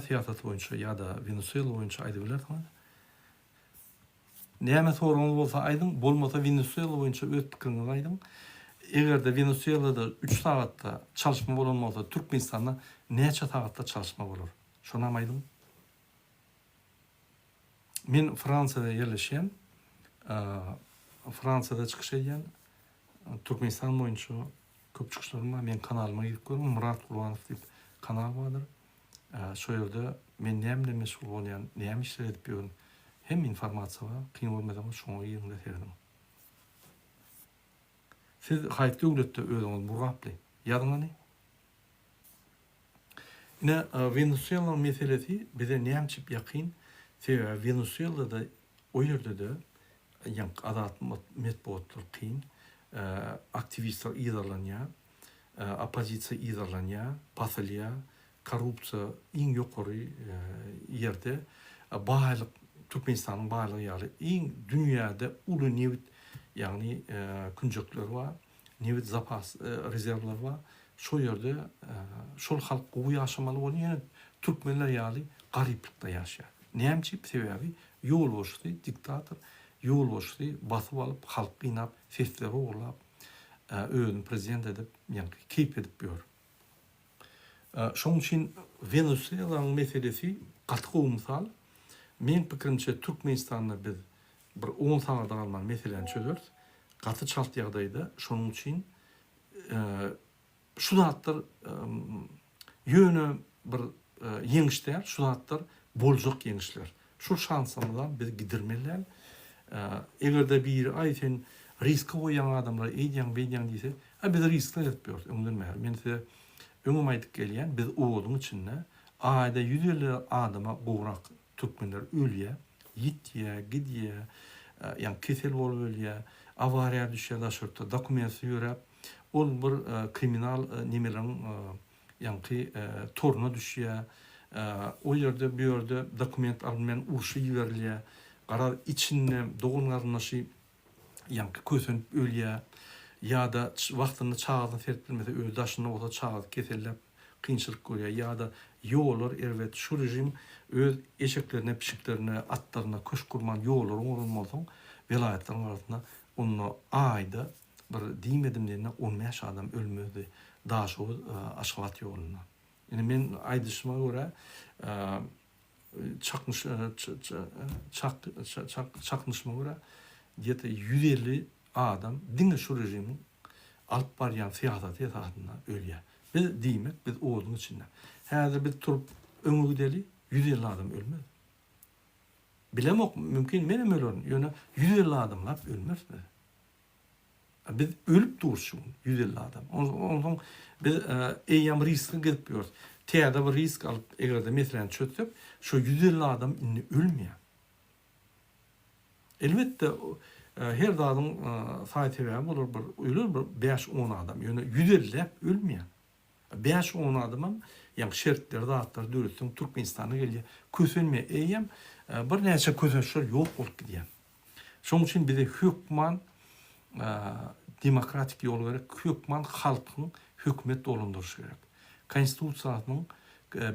siyaseti boyunca ya da Venezuela boyunca aydı bilersin. Näme sorun bolsa aydın, bolmasa Venezuela boyunca öz pikirini aydın. Eger de Venezuela'da 3 saatda çalışma bolanmasa Türkmenistan'da neçe saatda çalışma bolur? Şona aydın. Men Fransa'da yerleşen, Fransa'da çıkış eden Türkmenistan boyunca köp çıkışlarıma men kanalıma gidip görüm. Murat Kurbanov deyip kanal vardır. Şo yerde men näme mesul bolan, näme işler edip görüm. Hem informasiya var, kıyın olmadan şoňa ýygyňda terdim. Siz haýatda öwletde özüňiz burgaply. Ýadyňa ne? Venezuela meselesi bize näme ýakyn. Sebäbi Venezuela'da o ýerde de ýank adat metbuatlar kyn, aktivistler ýydarlanýar, opozisiýa ýydarlanýar, basylýar, korrupsiýa iň ýokary ýerde baýlyk Türkmenistan'ın bağlı ýaly iň dünýäde uly newit ýagny künjekler var, newit zapas rezerwler var. Şo ýerde şol halk gowy ýaşamaly bolýan türkmenler ýaly garyplykda ýaşaýar. Näme sebäbi? Ýol boşdy, diktator ýol boşdy, basyp alyp halk ynap, sesleri oglap, özüni prezident edip, ýani keyp edip ýör. Şoň üçin Venezuela'nın meselesi gaty misal. Men pikirimçe Türkmenistan'da biz bir 10 sanada kalman meseleni çözürüz. Gaty çalt ýagdaýda şonuň üçin şu zatlar ýöne bir ýeňişler, şu zatlar boljak ýeňişler. Şu şansymyzdan biz gidirmeliler. Egerde bir aýten riske goýan adamlar eýdýän beýdýän diýse, biz riskler etmiyoruz. Öňden men size öňüm aýdyp gelýän biz oğlun içinde aýda 150 adama gowrak Türkmenler ölýär, gitýär, gidýär, ýani kesel bolup ölýär, awariýa düşýär, daşurtda dokumentsiz ýörep, ol bir kriminal nimelerin ýani toruna düşýär. O ýerde bir ýerde dokument alınmayan urşy ýerilýär, garar içinde doğun garnaşy ýani kösünüp ölýär, ýa-da wagtyny çağadan serpilmese öl daşyny oda çağat kesellep kynçylyk görýär, ýa-da ýollar erwet şu rejim öz eşeklerine, pişiklerine, atlarına köş kurman ýollar olmalydyň welaýetlaryň arasynda onu aýda bir diýmedim diýende 15 adam ölmedi. Daşy Aşgabat ýoluna. Yani men aýdyşyma görä çaknyşyma görä diýete 150 adam diňe şu rejimin alyp barýan siýasat ýasatyna ölýär. Biz diýmek, biz oğlun içinde. Häzir biz turup öňe gideli 150 adam ölmedi. Bilemok mümkin menem ölerim. Ýöne 150 adamlar ölmezdi. Biz ölüp duruşum 150 adam. Ondan biz eýam riski gidip ýörüz. Täze bir risk alyp egerde meseleni çözsek, şu 150 adam inni ölmeýär. Elbetde her dadyň saýty bolar bir ölür bir 5-10 adam. Ýöne 150 ölmeýär. 5-10 adamam ýani şertler zatlar döretsin Türkmenistana gelýär. Kösenme eýem bir näçe kösenşler ýok bolup gidýär. Şoň üçin bize hökman demokratik ýol gerek, hökman halkyň hökümet dolandyrışı gerek. Konstitusiýanyň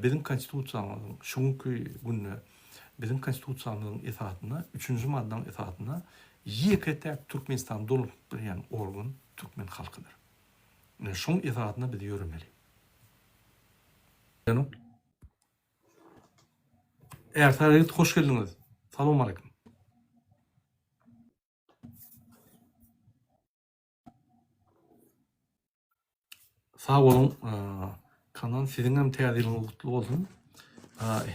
bizim konstitusiýamyzyň şoňky günne bizim konstitusiýamyzyň esatyna 3-nji maddaň esatyna ýekete Türkmenistan dolup berýän organ türkmen halkydyr. Şoň esatyna biz ýörmeli. Ertaret hoş geldiniz. Salam aleyküm. Sağ olun. Kanan sizin hem täzeliňiz gutly bolsun.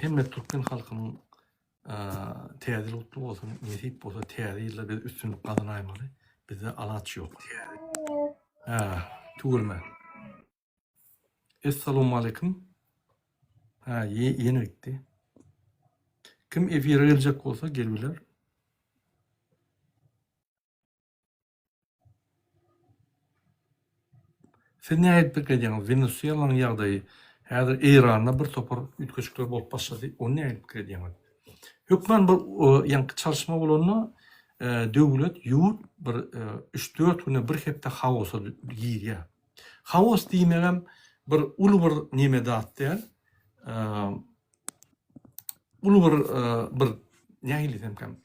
Hemme türkmen halkynyň täzeli gutly bolsun. Nesip bolsa täzeler biz üstünlük gazanaýmaly. Bizde alaç ýok. Tugurma. Assalamu aleyküm. Yeni bitti. Kim efire gelecek olsa gelirler. Sen ne ayıp beklediyiniz? Venezuela'nın ýagdaýy, häzir Iran'da bir topar ütköçükler bolup başlady. Onu ne ayıp beklediyiniz? Hökmen bir ýanky çalışma bolanyny döwlet ýurt bir 3-4 güne bir hepde hawosa giyýär. Hawos diýmegem bir uly bir neme dat diýär. ulu bir nähili demkem.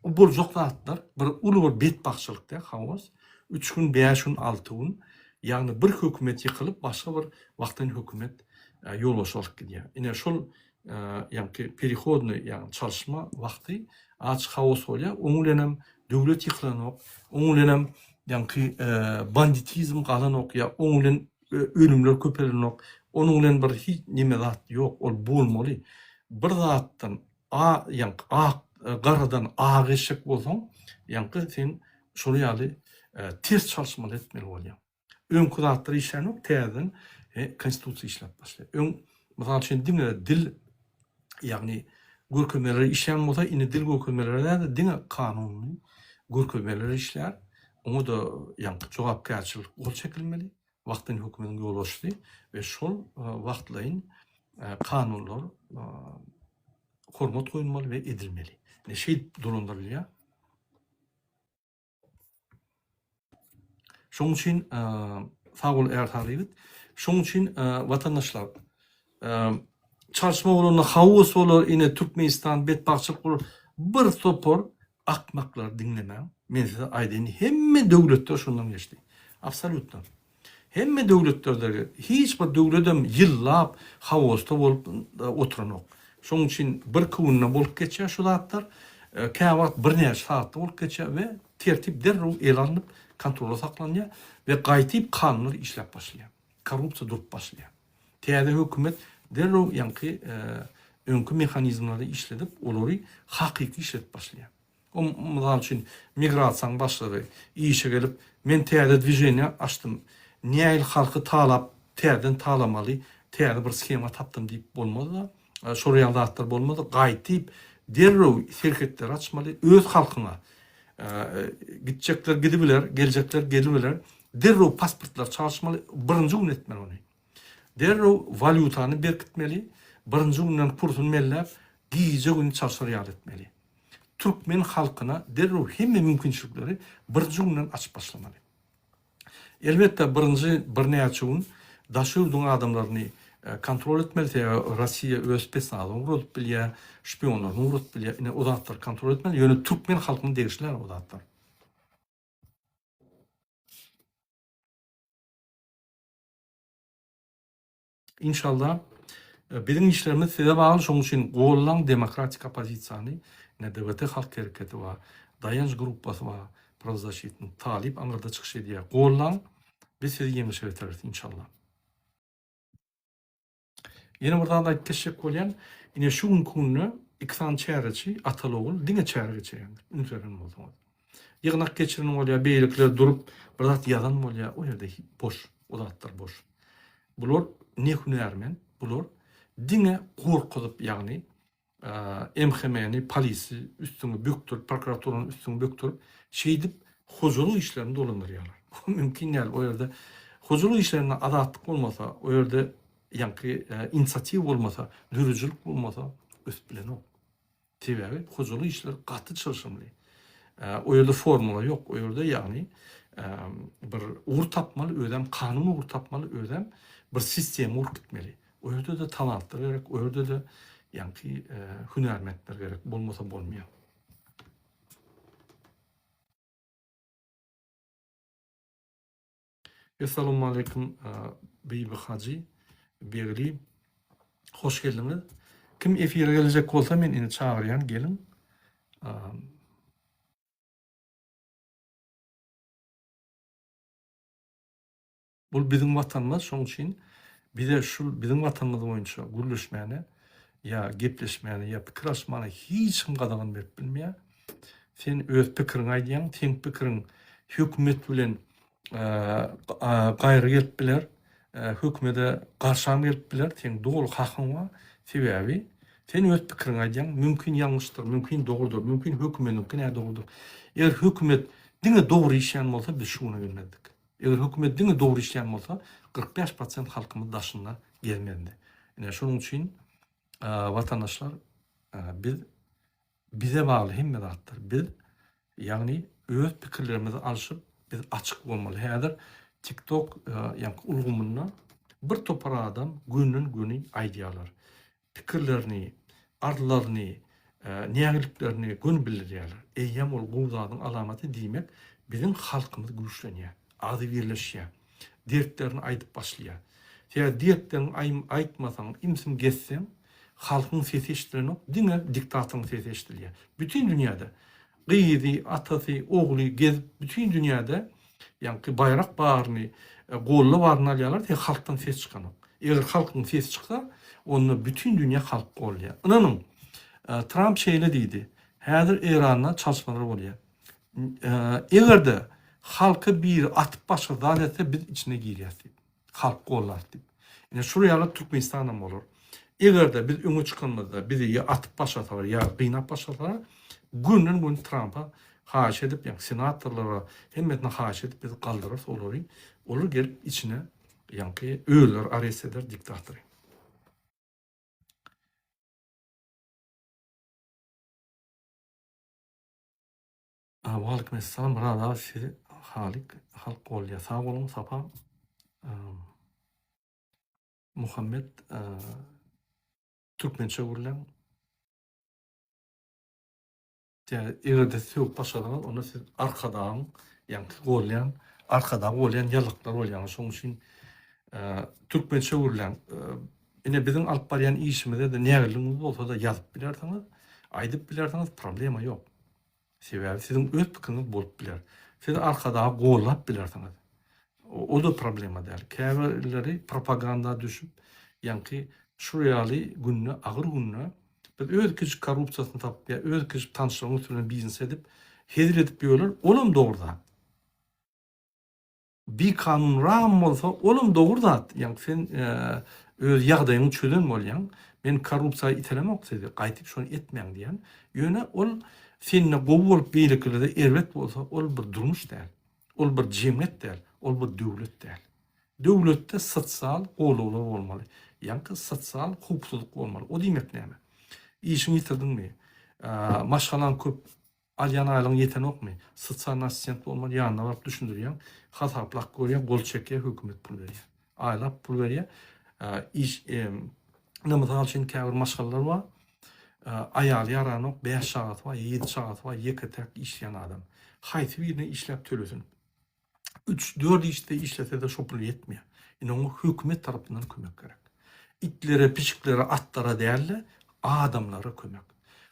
O boljak zatlar bir ulu bir betbakçylykda hawos 3 gün, 5 gün, 6 gün ýagny bir hökümet ýykylyp başga bir wagtdan hökümet ýolbaşy bolup gidýär. Ine şol ýa-ni perihodny ýagny çalışma wagty açyk hawos bolýar. Onuň bilenem döwlet ýyklanok, onuň bilenem ýa-ni banditizm galanok ýa onuň bilen ölümler köpelenok, onuň bilen bir hiç nime zat ýok, ol bolmaly. Bir zatdan garadan ağa eşek bolsaň, sen şol ýaly ters çalışmalar etmeli bolýar. Öňkü zatlar işlenok, täzeden konstitusiýa işläp başlaýar. Mysal üçin dil ýagny görkemeleri işlän bolsa, ine dil görkemeleri diňe kanuny görkemeleri işlär. Oňa da jogapkärçilik bol çekilmeli. Wagtdan hökümetiň ýolbaşy we şol wagtlaryň kanunlar hormat goýulmaly we edilmeli. Neşe dolandırılýar. Şoň üçin sag bol ertarybyt. Şoň üçin watandaşlar çalışma bolany hawos bolar, ine Türkmenistan betbakçylyk bolar. Bir topor akmaklar dinlemäň. Men size aýdyn, hemme döwletler şondan geçdi. Absolutna. Hemme döwletlerde hiç bir döwletem ýyllap hawosta bolup oturanok. Şoň üçin bir künne bolup geçýär şu zatlar. Käwagt bir näçe saatda bolup geçýär we tertip derrew elanyp kontrolda saklanýar we gaýtyp kanunlar işläp başlaýar. Korrupsiýa durup başlaýar. Täze hökümet derrew ýa-ni öňkü mehanizmlary işledip olary hakyky işletip başlaýar. O mysal üçin migrasiýaň başlary işe gelip men täze dwijeniýa açdym. Näil halky talap, täzeden talamaly, täze bir skema tapdym diýip bolmady da, şoraýan zatlar bolmady, gaýtyp derrew şirketler açmaly, öz halkyna gitjekler gidibiler, geljekler gelibiler, derrew pasportlar çalışmaly, birinji gün etmeli ony. Derrew valyutany berkitmeli, birinji günden kursuny mellep, giýje gün çalışýar etmeli. Türkmen halkyna derrew hemme mümkinçilikleri birinji günden açyp başlamaly. Elbette birinji bir näçe gün daşywdyň adamlaryny kontrol etmeli. Rossiya öz spesnazyny urup bilýär, şpionlaryny urup bilýär. Ine o zatlar kontrol etmeli. Ýöne Türkmen halkyny degişler o zatlar. İnşallah bizim işlerimiz size bağlı. Şoň üçin gollaň demokratik opozisiýany, NDBT halk hereketi we dayanç gruppasy we Pravzащитный Talip aňyrda çykyş edýär. Gollaň biz sizi ýeňişe getiririz inşallah. Ýene burdan da teşekkür bolýan. Ine şu günü iksan çäreçi Atalogul diňe çäre geçýär. Ünserin bolsa. Ýygnak geçirin bolýar, beýlikler durup bir zat ýazan bolýar. O ýerde boş, o zatlar boş. Bular ne hünärmen? Bular diňe gorkudyp, ýagny MHM'ni, polisi üstüňe bökdürip, prokuraturyň üstüňe bökdürip, şeýdip hojuluk işlerini dolandyrýarlar. O mümkin näl. O ýerde hojuluk işlerine adatlyk bolmasa, o ýerde inisiativ bolmasa, dürüjülük bolmasa, ösüp bilenok. Sebäbi hojuluk işler gaty çalışmaly. O ýerde formula ýok. O ýerde ýagny bir ugur tapmaly, ödem kanun ugur tapmaly, ödem bir sistem ugur gitmeli. O ýerde de talantlar gerek, o ýerde de hünärmendler gerek, bolmasa bolmaýar. Assalamu alaikum Bibi Hacı, Begli. Hoş geldiniz. Kim efire gelecek bolsa men ini çağırýan, gelin. Bul bizim watanymyz, şoň üçin bize şu bizim watanymyz boýunça gürleşmäni, ýa gepleşmäni, ýa pikir açmany hiç kim gadagan berip bilmeýär. Sen öz pikirini aýdýan, sen pikiriň hökümet bilen gaýry gelip biler, hökümete garşan gelip biler, sen dogry hakyň bar. Sebäbi sen öz pikirini aýdýan, mümkin ýalňyşdyr, mümkin dogrudur, mümkin hökümetiniňki näme dogrudur. Eger hökümet diňe dogry işleýän bolsa, biz şuna gelmedik. Eger hökümet diňe dogry işleýän bolsa, 45% halkymyz daşyna gelmedi. Ine şonuň üçin vatandaşlar bize bağlı hemme zatlar. Biz ýagny öz pikirlerimizi alşyp biz açyk bolmaly. Häzir TikTok ulgumyna bir topar adam günden güni aýdýarlar. Pikirlerini ardılarını, nägiliklerini gün bildirýärler. Eýýem ol gowzadyň alamaty diýmek, bizim halkymyz güýçlenýär, ady birleşýär, dertlerini aýdyp başlaýar. Ýa dertlerini aýtmasaň, imsim geçseň, halkyň sesi eşdilenok, diňe diktatyň sesi eşdilýär. Bütün dünýäde gyzy, atasy, ogly gezip bütün dünýäde ýa-ni bayrak baryny, golla baryny alýarlar, te halkdan ses çykanok. Eger halkyň sesi çyksa, onu bütün dünýä halk golýar. Inanyň Trump şeýle diýdi. Häzir Iranda çalşmalar bolýar. Egerde halky bir atyp başga zat etse biz içine girýäs diýip. Halk gollar diýip. Ine şurýaly Türkmenistanam bolar. Egerde biz öňe çykanda bizi ýa atyp başlasalar ýa gynap başlasalar, günden gün Trump'a haş edip, ýa senatorlara hemmetine haş edip bizi galdyrar olary. Olur gelip içine ýa-ni öýler, arrest eder, diktator. Waleyküm esselam. Rada sizi halk bolýar. Sağ bolun, sapa. Muhammed Türkmençe gürlen. Egerde söp başladyňyz, onu siz arkadan, ýa-ni golýan, arkada golýan ýalyklar bolýan. Şoň üçin Türkmençe gürlen. Ine biziň alyp barýan işimizde de nägerligimiz bolsa da ýazyp bilersiňiz, aýdyp bilersiňiz, problema ýok. Sebäbi siziň öz pikiriňiz bolup biler. Siz arkada gollap bilersiňiz. O da problema däl. Käbirleri propaganda düşüp, ýa-ni şurýaly günne, agyr günne biz öz kişi korrupsiýasyny tapyp, öz kişi tanşygyny üstüne biznes edip, hezir edip ýöler, olam dogurda. Bir kanun ram bolsa, olam dogurda. Ýa-ni sen öz ýagdaýyňy çözen bolýan, men korrupsiýa itelemok dedi, gaýtyp şonu etmeň diýen. Ýöne ol senne gowy bolup beýleklerde erwet bolsa, ol bir durmuş däl. Ol bir jemgyýet däl, ol bir döwlet däl. Döwletde sosial golawlar bolmaly. Ýa-ni sosial hukukçylyk bolmaly. O diýmek näme? İşini yitirdiňmi? Maşgalan köp alýan aýlygyň ýetenokmy? Sosial assistent bolmaly, ýanyna baryp düşündirýän, hasaplak görýän, gol çekýär, hökümet pul berýär. Aýlap pul berýär. İş namazal üçin käbir maşgallalar bar. Aýaly ýaranok 5 saat we 7 saat we ýeketek işleýän adam. Haýsy birini işläp tölesin. 3-4 işte işlese de şo pul ýetmeýär. Ine hökümet tarapyndan kömek gerek. İtlere, piçiklere, atlara däl, adamlara kömek.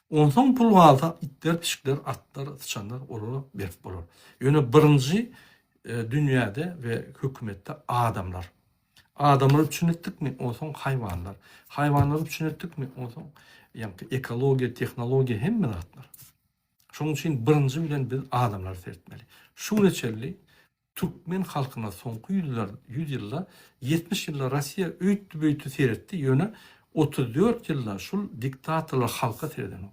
Ondan pul alsa itler, pişikler, atlar, sıçanlar onu berip bolar. Ýöne birinji dünýäde we hökümetde adamlar. Adamlar üçin etdikmi? Ondan haýwanlar. Haýwanlar üçin etdikmi? Ondan ýa-ni ekologiýa, tehnologiýa hemme zatlar. Şoň üçin birinji bilen biz adamlar seretmeli. Şu neçeli Türkmen halkyna soňky ýyllar, 70 ýyllar Rossiýa öýtdi seretdi. Ýöne 34 ýyllar şul diktatorlar halka sereden.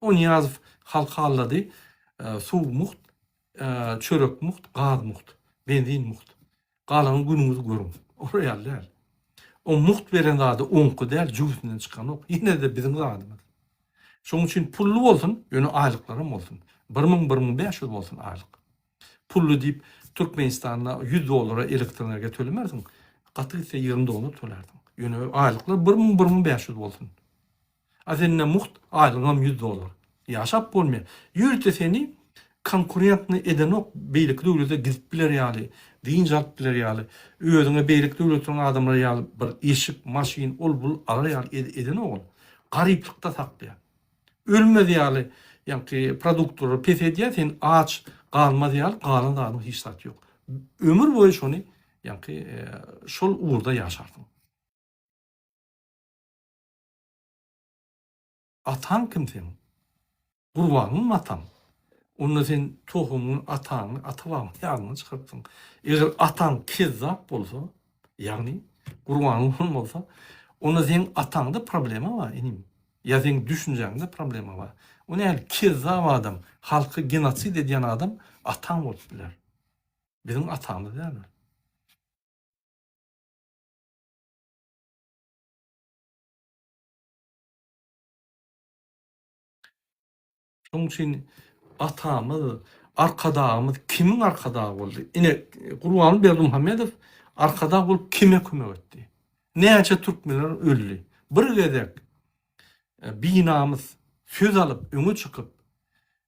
O Niýazow halka allady, suw muht, çörek muht, gaz muht, benzin muht. Galan günüňizi görün. O realler. O muht beren zady oňky däl, jüýsünden çykan ok. Ýine de biziň zadymyz. Şoň üçin pullu bolsun, ýöne aýlyklarym bolsun. 1000-1500 bolsun aýlyk. Pullu diýip Türkmenistanda 100 dolara elektroniýa tölemersiň. Gaty ise 20 dolar tölerdiň. Ýöne aýlyklar 1000-1500 bolsun. Azenne muht aýlygam 100 dolar. Ýaşap bolmaýar. Ýürte seni konkurentni edenok beýlik döwlete gidip biler ýaly, diňji alyp biler ýaly, özüňe beýlik döwletiniň adamlary ýaly bir eşik, maşin, ol bul alar ýaly edenok. Garyplykda saklaýar. Ölmedi ýaly, ýa-ni produktory pes edýär, sen aç galmady ýaly, galan adam hiç zat ýok. Ömür boýu şonu, ýa-ni şol uğurda ýaşardyň. Atan kim sen? Gurbanyň atan. Onda sen tohumyň ataňy, atabagyň ýalyny çykarpsyň. Eger ataň kezzap bolsa, ýagny gurbanyň bolsa, onda sen ataňda problema bar, enim. Ya sen düşünjäňde problema bar. O näme kezzap adam, halky genosid edýän adam ataň bolup biler. Biziň ataňyz dälmi? Şoň üçin atamyz, arkadağımız, kimin arkadağı boldy? Ine Gurbany Berdimuhammedow arkada bolup kime kömek etdi? Näçe türkmenler öldü? Bir gezek binamız söz alıp öňe çykyp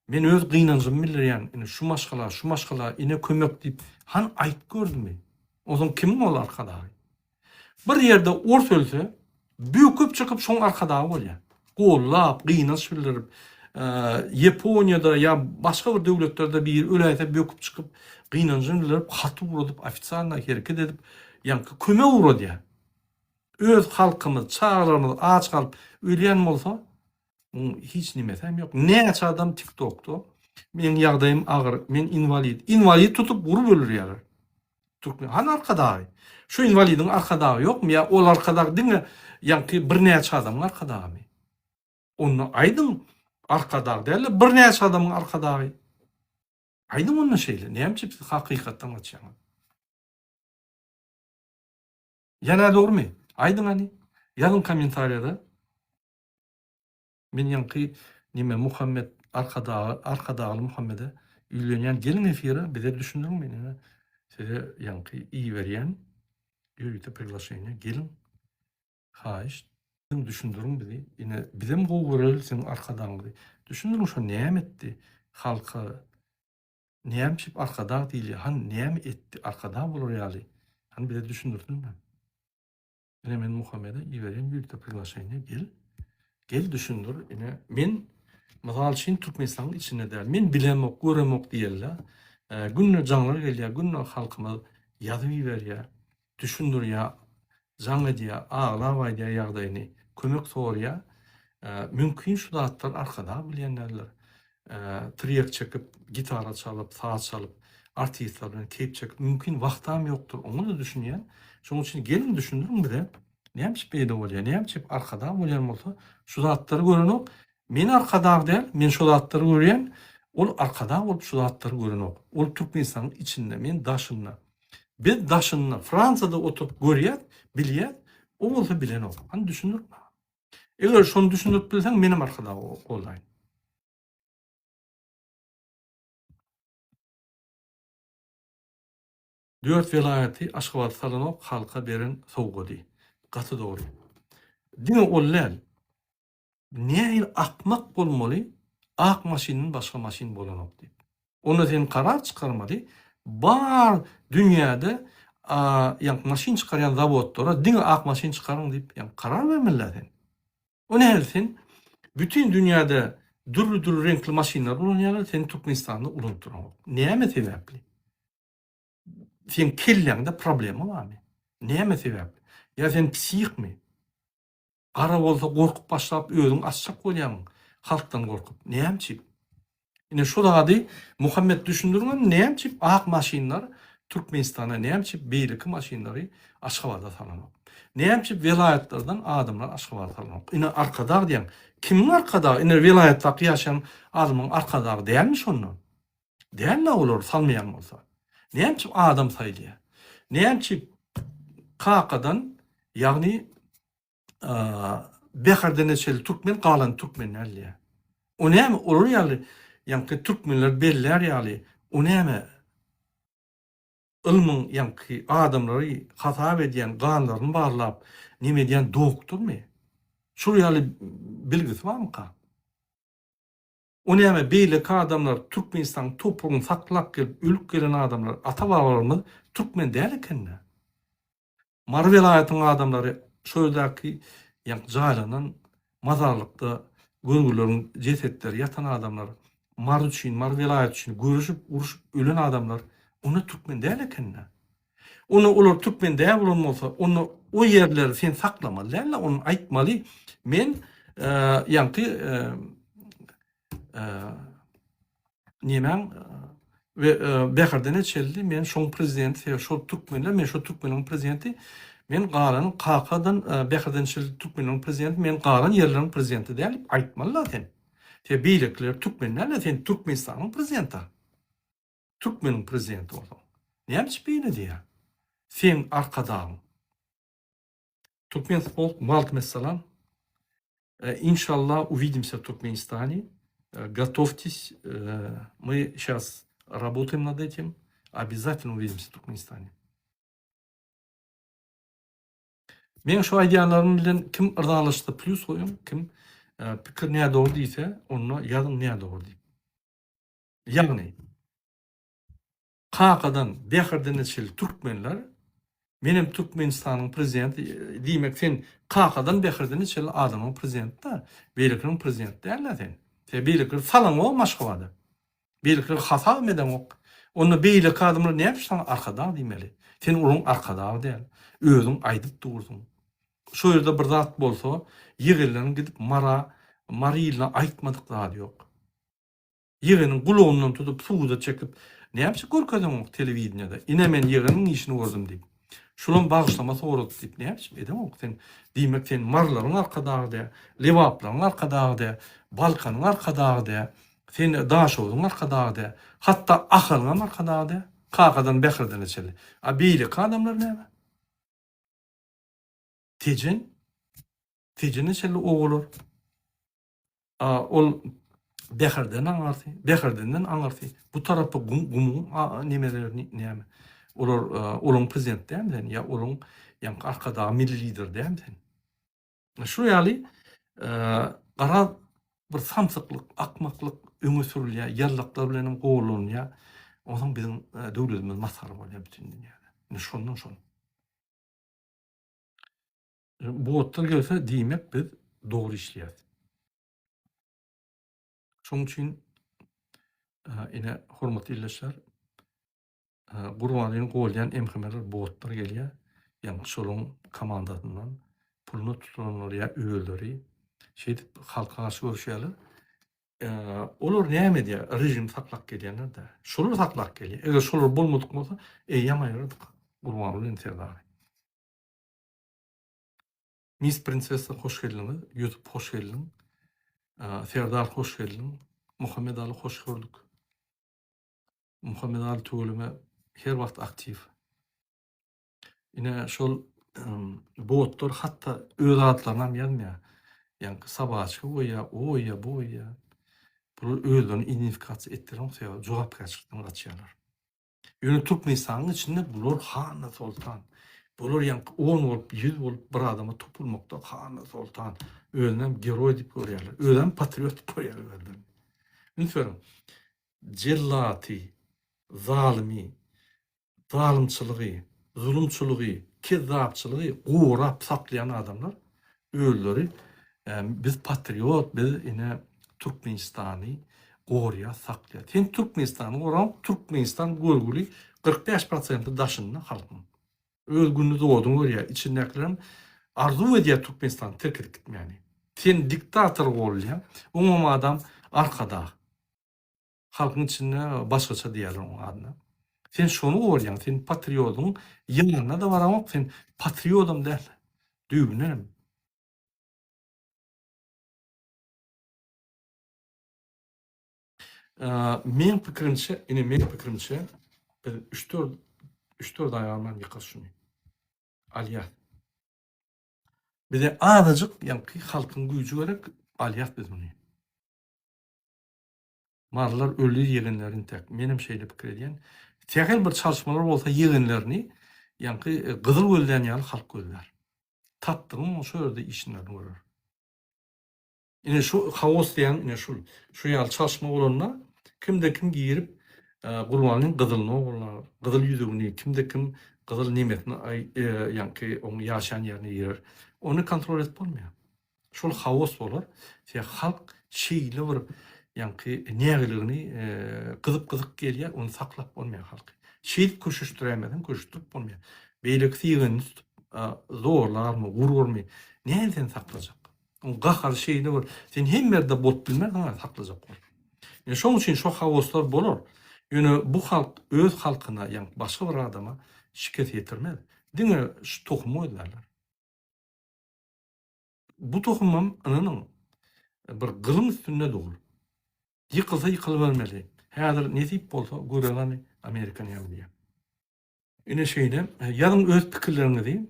men öz gynanjymy bildirýän, ine şu maşgala, ine kömek diýip han aýt gördümi? Ozon kim ol arkadagy? Bir ýerde ors ölse, büyüküp çykyp şoň arkadagy bolýar. Gollap, gynanç bildirip, Yaponiýada ya başga bir döwletlerde bir öläýse büyüküp çykyp gynanjyny bildirip, haty urup, ofitsialna hereket edip, ýa-ni kömek urudýar. Öz halkymyz, çağlarymyz aç kalıp ölýän bolsa, hiç nimesem yok. Näçe adam TikTok'ta men ýagdaýym agyr, men invalid tutup vurup öldürýär. Türkmen han arkadagy. Şu invalidin arkadagy ýokmy ya? Ol arkadagy diňe ýa-ni bir näçe adam arkadagy. Onu aýdym arkadagy däl, bir näçe adamyň arkadagy. Aýdym onu şeýle. Näme siz hakykatdan açýaňyz? Ýana dogrymy? Aýdym hani. Ýazyn kommentariýada. Men ýa-ni nime Muhammed arkadagy Muhammede üýlenýän gelin efire bize düşündürün beni. Size ýa-ni iyi berýän ýürüte приглашение gelin. Haýyş. Düşündürün bizi. Ine bizem gowurul sen arkadaňy. Düşündürün şu näme etdi halka. Näme şip arkada diýil. Han näme etdi arkada bolur ýaly. Han bize düşündürdünmi? Ine men Muhammede iyi berýän ýürüte приглашение gel düşündür. Ine men mysal üçin Türkmenistanyň içinde däl. Men bilemok, göremok diýerler. Günne jaňlar gelýär, günne halkymyz ýazyp berýär. Düşündürýär, jaň edýär, aglap aýdýar ýagdaýyny, kömek sorýar. Mümkin şu zatlar arkada bilýänler. Tryýek çekip, gitara çalyp, saz çalyp, artistler bilen keyip çekip, mümkin wagtam ýokdur. Onu da düşünýän. Şoň üçin gelin düşündürün bir de. Näme şip beýle bolýar, näme şip arkada bolýan bolsa, şu zatlary görenok, men arkada däl, men şu zatlary görýän, ol arkada bolup şu zatlary görenok. Ol Türkmenistanyň içinde, men daşynda. Biz daşynda Fransada oturup görýär, bilýär, o bolsa bilenok. Hani düşündürme. Eger şonu düşündürip bilseň, menim arkada olaýyn. Dört vilayeti Aşgabat salanyp halka beren sowgady. Gaty dogry. Diňe ollal. Näil akmak bolmaly, ak maşynyň başga maşyn bolanok diýip. Onu sen karar çykarmady. Bar dünýäde ýa maşyn çykarýan zawodlara diňe ak maşyn çykaryň diýip ýa karar bermeliler. O nähersin? Bütün dünýäde dürli renkli maşynlar bolanýarlar, sen Türkmenistanyny ulunturak. Näme sebäpli? Sen kelläňde problemi barmy? Näme sebäpli? Ya sen psihmi? Gara bolsa gorkup başlap özüň açjak bolýan, halkdan gorkup. Näme? Ine şu zady Muhammed düşündürmän näme ak maşynlar Türkmenistana näme beýleki maşynlary Aşgabatda salanyp. Näme vilayetlerden adamlar Aşgabatda salanyp. Ine arkadagy diýen kim arkadagy? Ine vilayetde ýaşaýan adamyň arkadagy dälmi şonu? Dälme olur salmaýan bolsa. Näme adam saýlýar? Näme kakadan ýagny Beherden eçeli Türkmen galan Türkmenler. O näme olur ýaly? Ýa-ni Türkmenler beller ýaly. O näme? Ilmyň ýa-ni adamlary hatap edýän ganlaryny barlap, nime diýen doktormy? Şu ýaly bilgisi barmy ka? O näme beýleki adamlar Türkmenistan topugyny saklap gelip ölüp gelen adamlar, ata-babalarymyz Türkmen däl ekenler. Mar vilayatynyň adamlary şöldäki ýa jaýlanan mazarlykda görgülerin cesetleri yatan adamlar, mar üçin, mar vilayat üçin görüşüp, uruşup ölen adamlar, onu Türkmen däl ekenler. Onu olar Türkmen däl bolanmasa, onu o ýerleri sen saklamaly, onu aýtmaly. Men ýa-ni nimen ve Beherden eçeldi, men şoň prezidenti, şo Türkmenler, men şo Türkmeniň prezidenti, men galan kakadan Beherden eçeldi Türkmeniň prezidenti, men galan ýerleriň prezidenti däl aýtmalylar sen. Beýlekler Türkmenler, sen Türkmenistanyň prezidenti. Türkmeniň prezidenti bolan. Näme beýle diýär? Sen arkadaň. Turkmenspol, Malt mesela. Иншаллах, увидимся в Туркменистане. Готовьтесь. Мы сейчас работаем над этим. Обязательно увидимся в Туркменистане. Men şu aýdýanlarym bilen kim ırdalaşdy plus koyun, kim pikir ne doğru diýse, onu yazın ne doğru diýip. Ýagny kakadan behirden çel türkmenler menem Türkmenistanyň prezidenti diýmek sen kakadan behirden çel adamyň prezidenti da beýlekiniň prezidenti däl sen. Sen beýlekir salaň o Moskwada. Beýlekir hata meden ok. Onu beýlek adamlar näpişden arkada diýmeli. Sen onuň arkada däl. Özüň aýdyp dursun. Şu ýerde bir zat bolsa, ýigirlerini gidip Maryla aýtmadyk zat ýok. Ýiginin gulağyndan tutup suwda çekip näpişi görkezem ok telewizionyada. Ine men ýiginiň işini gördüm diýip. Şulan bagyşlama soradyp diýip näpişi edem ok sen diýmek sen marlaryň arkadagy, lewaplaryň arkadagy, Balkanyň arkadagy, sen Daşowyň arkadagy, hatda ahylyň arkadagy, kakadan behirden çeli. A beýlek adamlar näme? Tejini çeli oğulur. Ol behirden aňarty, behirden aňarty. Bu tarapy gumun nemelerini näme? Olar olaň prezident dämden ya olaň ýa arkada milli lider dämden. Şu ýaly gara bir samsyklyk, akmaklyk öňe sürilýär, ýarlyklar bilen gowulanýar. Onuň biziň döwletimiz masar bolýar bütün dünýäde. Şondan şon. Bu otlar gelse diýmek biz dogry işleýär. Şoň üçin ine hormatly illeşler, Gurbanulyň golýan emhemeler bu otlar gelýär. Ýa-ni şolaň komandasynyň pulunu tutanlar ýa öýleri şeýdip halka garşy görüşýärler. Olar näme diýär? Rejim saklap gelýänler de. Şolar saklap gelýär. Eger şolar bolmadyk bolsa, ýamaýardyk. Gurbanulyň interdary. Miss Prinsessa hoş geldiňiz. YouTube hoş geldiň. Serdar hoş geldiň. Muhammed Ali hoş gördük. Muhammed Ali töweleme her wagt aktiv. Ine şol botlar hatda öz adlaryny hem ýazmýar. Ýani sabaçky oýa boýa. Bu özlerini identifikasiýa etdirýän sebäbi jogapkärçilikden gaçýarlar. Ýöne Türkmenistanyň içinde bular Hana Sultan. Bular ýa 10 bolup 100 bolup bir adama topulmakda Hana Sultan özünem geroý diýip görýärler. Özünem patriot diýip görýärler. Ünferim. Jellati, zalimi, zalimçiliği, zulümçiliği, kezzapçılığı gorap saklayan adamlar öýleri biz patriot, biz ine Türkmenistany gorya saklaýar. Sen Türkmenistany goran, Türkmenistan görgüli 45% daşyny halkyň. Öz günü doğdun görýär, içindekilerin arzu edýär Türkmenistan terk edip gitmýäni. Sen diktator bolýar, umum adam arkada. Halkyň içinde başgaça diýerler onuň adyna. Sen şonu görýän, sen patriotyň ýanyna da baramok, sen patriotum däl. Düýbünem. Men pikirimçe, bir 3-4 aýalman ýykas şunu. Alýat. Bir de azajyk ýa-ni halkyň güýjü gerek, alýat biz muny. Marlar ölü ýegenlerini tek. Menim şeýle pikir edýän. Tägel bir çalışmalar bolsa ýegenlerini ýa-ni gyzyl gözlän ýaly halk gözler. Tatdygyň şu ýerde işlerini görür. Ine şu hawas diýen, ine şu ýaly çalışma bolanlar kimde kim giyirip Gurbanyň gyzylyny ogurlar. Gyzyl ýüzegini kimde kim gyzyl nimetini ýa-ni onu ýaşaýan ýerine ýerer. Onu kontrol edip bolmaýar. Şol hawas bolar. Sen halk şeýle bir ýa-ni nägeligini gyzyp gelýär, onu saklap bolmaýar halk. Şeýle köşüşdiremeden köşüşdirip bolmaýar. Beýlek ýygyny zorlarmy, gururmy, näme sen saklajak? O gahar şeýle bir sen hemmerde bolup bilmezdiň, saklajak bol. Şoň üçin şo hawaslar bolar. Ýöne bu halk öz halkyna, ýa-ni başga bir adama şikayet etirmez. Diňe şu tohumy öýdärler. Bu tohumam anynyň bir gylym üstünde dogul. Ýykylsa ýykylyp bermeli. Häzir ne diýip bolsa görelany Amerikan ýa-ni. Ine şeýle ýa-ni öz pikirlerini diýip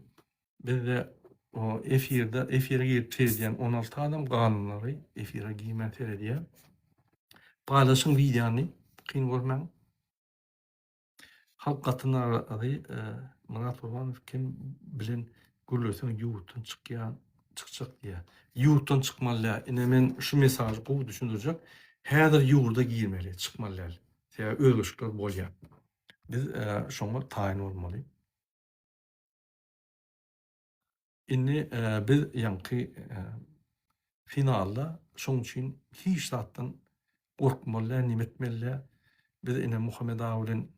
bizde o efire girip terediyen 16 adam kanunları efire giymen terediyen. Paylaşın videonu kıyın görmem. Halk katınları Murat Urbanov kim bilen gürlösen yurtun çıkyan çıkacak diye. Yurtdan çıkmalı. Ine men şu mesajı bu düşündürecek. Häzir yurda girmeli, çıkmalı. Ya ölüşler bolýar. Biz şoňa taýin bolmaly. Inni biz ýanky finalda şoň üçin hiç zatdan gorkmaly, nimetmeli. Biz ine Muhammed Awul'in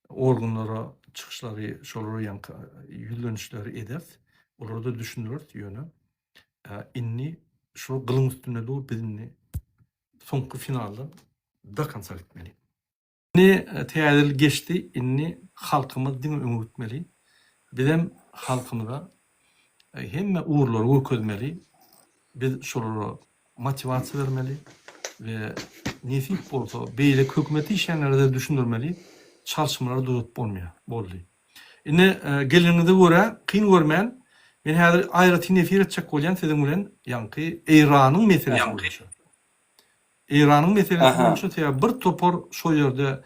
organlara çıkışları, şolary ýanky ýüzlenişleri edep, olary da düşünýär ýöne. Inni şu gılın üstüne de bizni soňky finalda da kansal etmeli. Inni täzeli geçti, inni halkymyz diňe öňürtmeli. Bizem halkymyza hemme uğurları ökölmeli. Biz şolara motivasiýa bermeli ve nesip bolsa beýle hökümeti işenlerde düşündirmeli. Çalışmalar durup boldy. Ine geleninde göre kyn görmän men häzir aýry nefir etjek bolýan siziň bilen ýanky Iranyň meselesi boýunça. Iranyň meselesi boýunça bir topor şo ýerde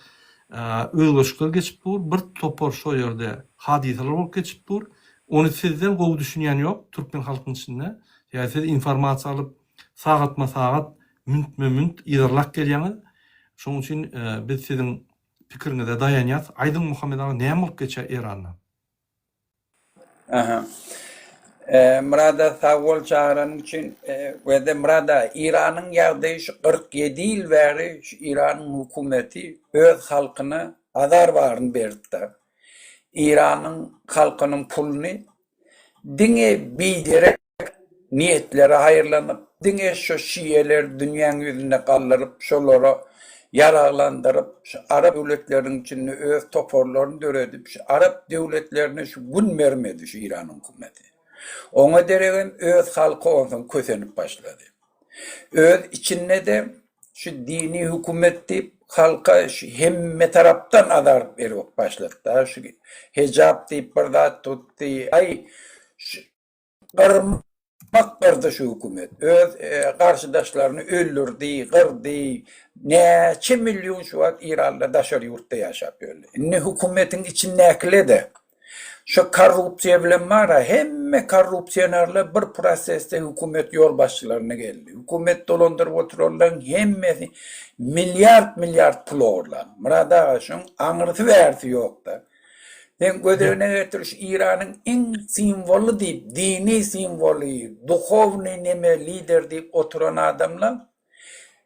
ölgüşler geçip dur, bir topor şo ýerde hadiseler bolup geçip dur. Onu sizden gowy düşünýän ýok türkmen halkynyň içinde. Ýa siz informasiýa alyp sagatma-sagat, münt ýerlak gelýäňiz. Şoň üçin biz siziň pikiriňizde daýanýas. Aýdyň Muhammed Ağa näme bolup geçer Iran'da? Murada savol çağıran için ve de Murada İran'ın ýagdaýy 47 ýyl bäri İran'ın hükümeti öz halkyna azar baryn berdi. İran'ın halkynyň pulunu diňe biderek niyetlere hayırlanıp diňe şu şiyeler dünýäň ýüzüne gallyryp şolara yararlandırıp şu Arap devletlerinin içinde öz toporlarını döredip şu Arap devletlerine şu gün vermedi şu İran'ın hükümeti. Ona deregen öz halkı ondan kösenip başladı. Öz içinde de şu dini hükümet deyip halka şu hemme taraftan azar verip başladı. Şu hicab deyip barda tuttu. Ay şu Makbarda şu hükümet. Öz karşıdaşlarını öldürdü, kırdı. Neçe milyon şu an İran'da daşarı yurtta yaşap öyle. Ne hükümetin içindekile de şu korrupsiya bilen mara hemme korrupsiyanarla bir proseste hükümet yol başçılarına geldi. Hükümet dolandırıp otururlar hemmesi milyar pul orlar. Murada şun anırtı versi yok da. Ben gödevine getiriş İran'ın en simvolu deyip, dini simvolu, duhovni neme lider deyip oturan adamlar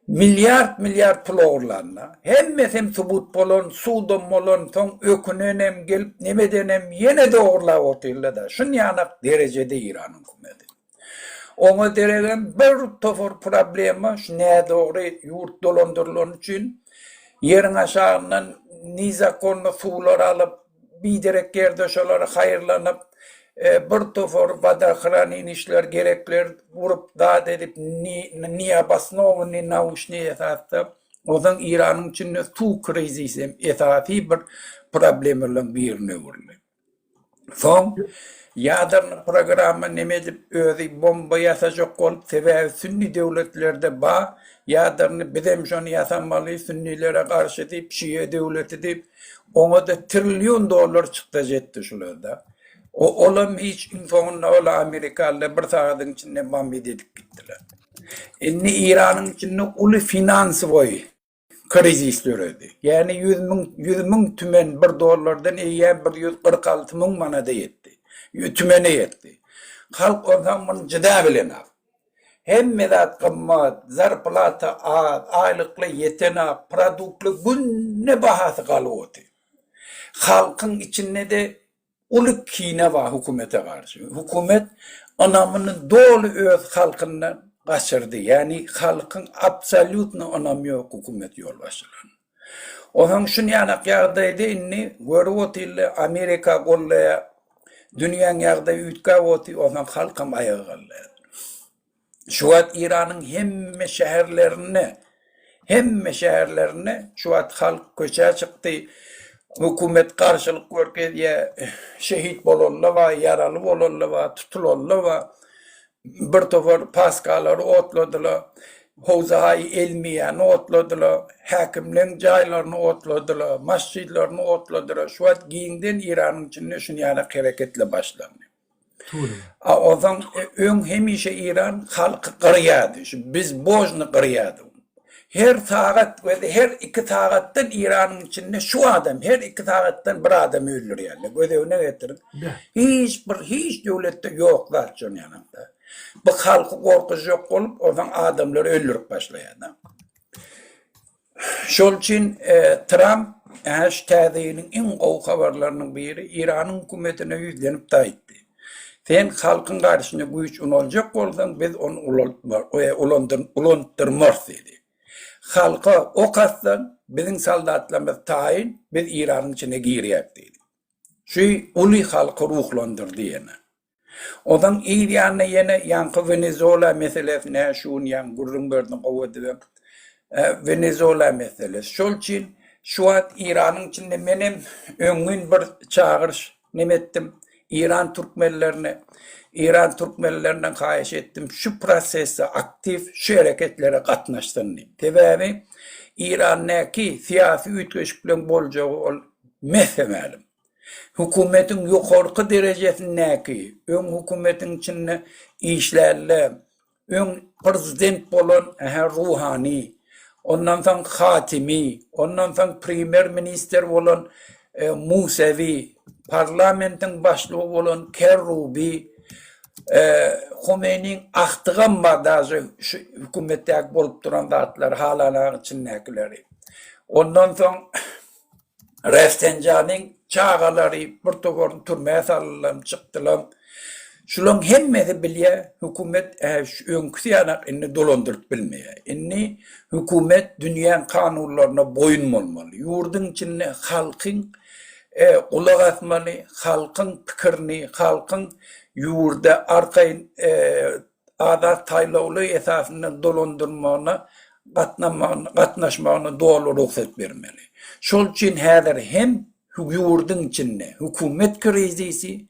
milyar pul oğurlarına. Hem subut bolon, sudom bolon, son ökünenem gelip nemedenem yine de oğurlar oturlar da. Şun yanak derecede İran'ın hükümeti. Ona deregen bir tofor problema, şu neye doğru yurt dolandırılan için yerin aşağından nizakonlu sular alıp biderek yerde şolara hayırlanıp bir tofor badahranin işler gerekler vurup dağıt edip niyabasnovni naushni esasda odan İran'ın içinde su krizisi esası bir problemlerle birine vurdu. Son yadırın programı nemedip özü bomba yasacak olup sebebi Sünni devletlerde yadırını bizim şunu yasanmalı Sünnilere karşı deyip Şiye devleti deyip ona da trilyon dolar çıktı jetti şularda. O olam hiç infonla ola Amerikalılar bir saatin içinde bambi dedik gittiler. Inni İran'ın içinde ulu finansı boyu krizi istiyordu. Yani 100 bin tümen bir dolardan eğen 146 bin manada yetti. Tümene yetti. Halk o zaman cida bilen al. Hem medat kımmat, zarplata aylıklı yetena, produklu günne bahası kalıvoti. Halkın içinde de uluk kine var hükümete karşı. Hükümet anamını dolu öz halkından kaçırdı. Yani halkın absolutne anamı yok hükümet yol başlarına. O zaman şunu yanak yağdaydı inni görüvotille Amerika kollaya dünyanın yağda ütkavoti o zaman halkım ayağı kaldı. Şu an İran'ın hemme şehirlerine şu an halk köşeye çıktı. Hükümet karşılık görke diye şehit bolonla va, yaralı bolonla va, tutulolla va. Bir tofor paskaları otladılar. Hozahayı elmiyeni otladılar. Hakimlerin caylarını otladılar. Masjidlerini otladılar. Şu an giyinden İran'ın içinde şunu yani hareketle başlandı. Tuğlum. Odan ön hemişe İran halkı qıryadı. Biz bojnu qıryadı. Her saat ve her 2 saattan İran'ın içinde şu adam her 2 saattan bir adam öldürür yani. Gözüne getirin. Hiç devlette yok zaten yanında. Bu halkı korkusu yok olup oradan adamlar öldürüp başlayan. Şol için Trump hashtag'inin en qow haberlerinin biri İran'ın hükümetine yüzlenip da etti. Sen halkın karşısında güç olacak olsan biz onu ulandırmaz dedi. Halka ok atsan bizim soldatlarımız tayin biz İran'ın içine giriyek dedi. Şu ulu halkı ruhlandırdı yine. Odan İran'la yine yankı Venezuela meselesine şun yan Gurrunberg'den kovadı. Venezuela meselesi. Şol için şu an İran'ın içinde benim öngün bir çağırış nemettim. İran Türkmenlerinden kayiş ettim. Şu prosesse aktif, şu hareketlere katnaştığını. Tebebi İran'daki siyasi ütkeşiklerin bolacağı mehmelim. Hükümetin yukarı derecesindeki, ön hükümetin içinde işlerle, ön prezident olan Ruhani, ondan sonra Hatimi, ondan sonra primer minister olan Musevi, parlamentin başlığı olan Kerrubi, Khomeini'nin aktıgan badajı şu hükümetteki bolup duran zatlar halalar içindekileri. Ondan sonra Rafsanjani'nin çağaları bir toğurun türmeye sallılam, çıktılam. Şulan hemmesi bilye hükümet önküsü yanak inni dolandırıp bilmeye. İnni hükümet dünyanın kanunlarına boyun olmalı. Yurdun içinde halkın kulak asmalı, halkın fikrini, halkın yurda arkayın adat taylaulu esasından dolandırmağına, katnaşmağına doğal ruhsat vermeli. Şol için hem yurdun içinde hükümet krizisi,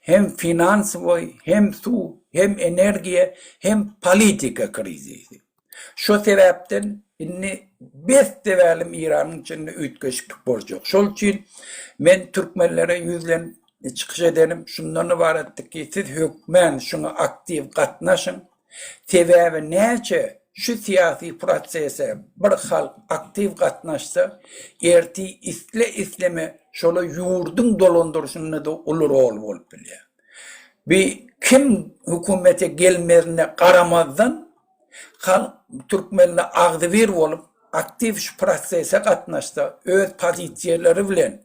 hem finans var, hem su, hem enerji, hem politika krizisi. Şu sebepten inni best develim İran'ın içinde ütkeşiklik borcuk. Şol için men Türkmenlere yüzlen çıkış edelim. Şundan ibarettir ki siz hükmen şuna aktif katnaşın. Sebebi neçe şu siyasi prosese bir halk aktif katnaşsa erti isleme şöyle yurdun dolandırışını da olur olup bile. Bir kim hükümete gelmezine karamazdan Türkmenle ağzı bir olup aktif şu prosese katnaşsa öz pozisyonları bilen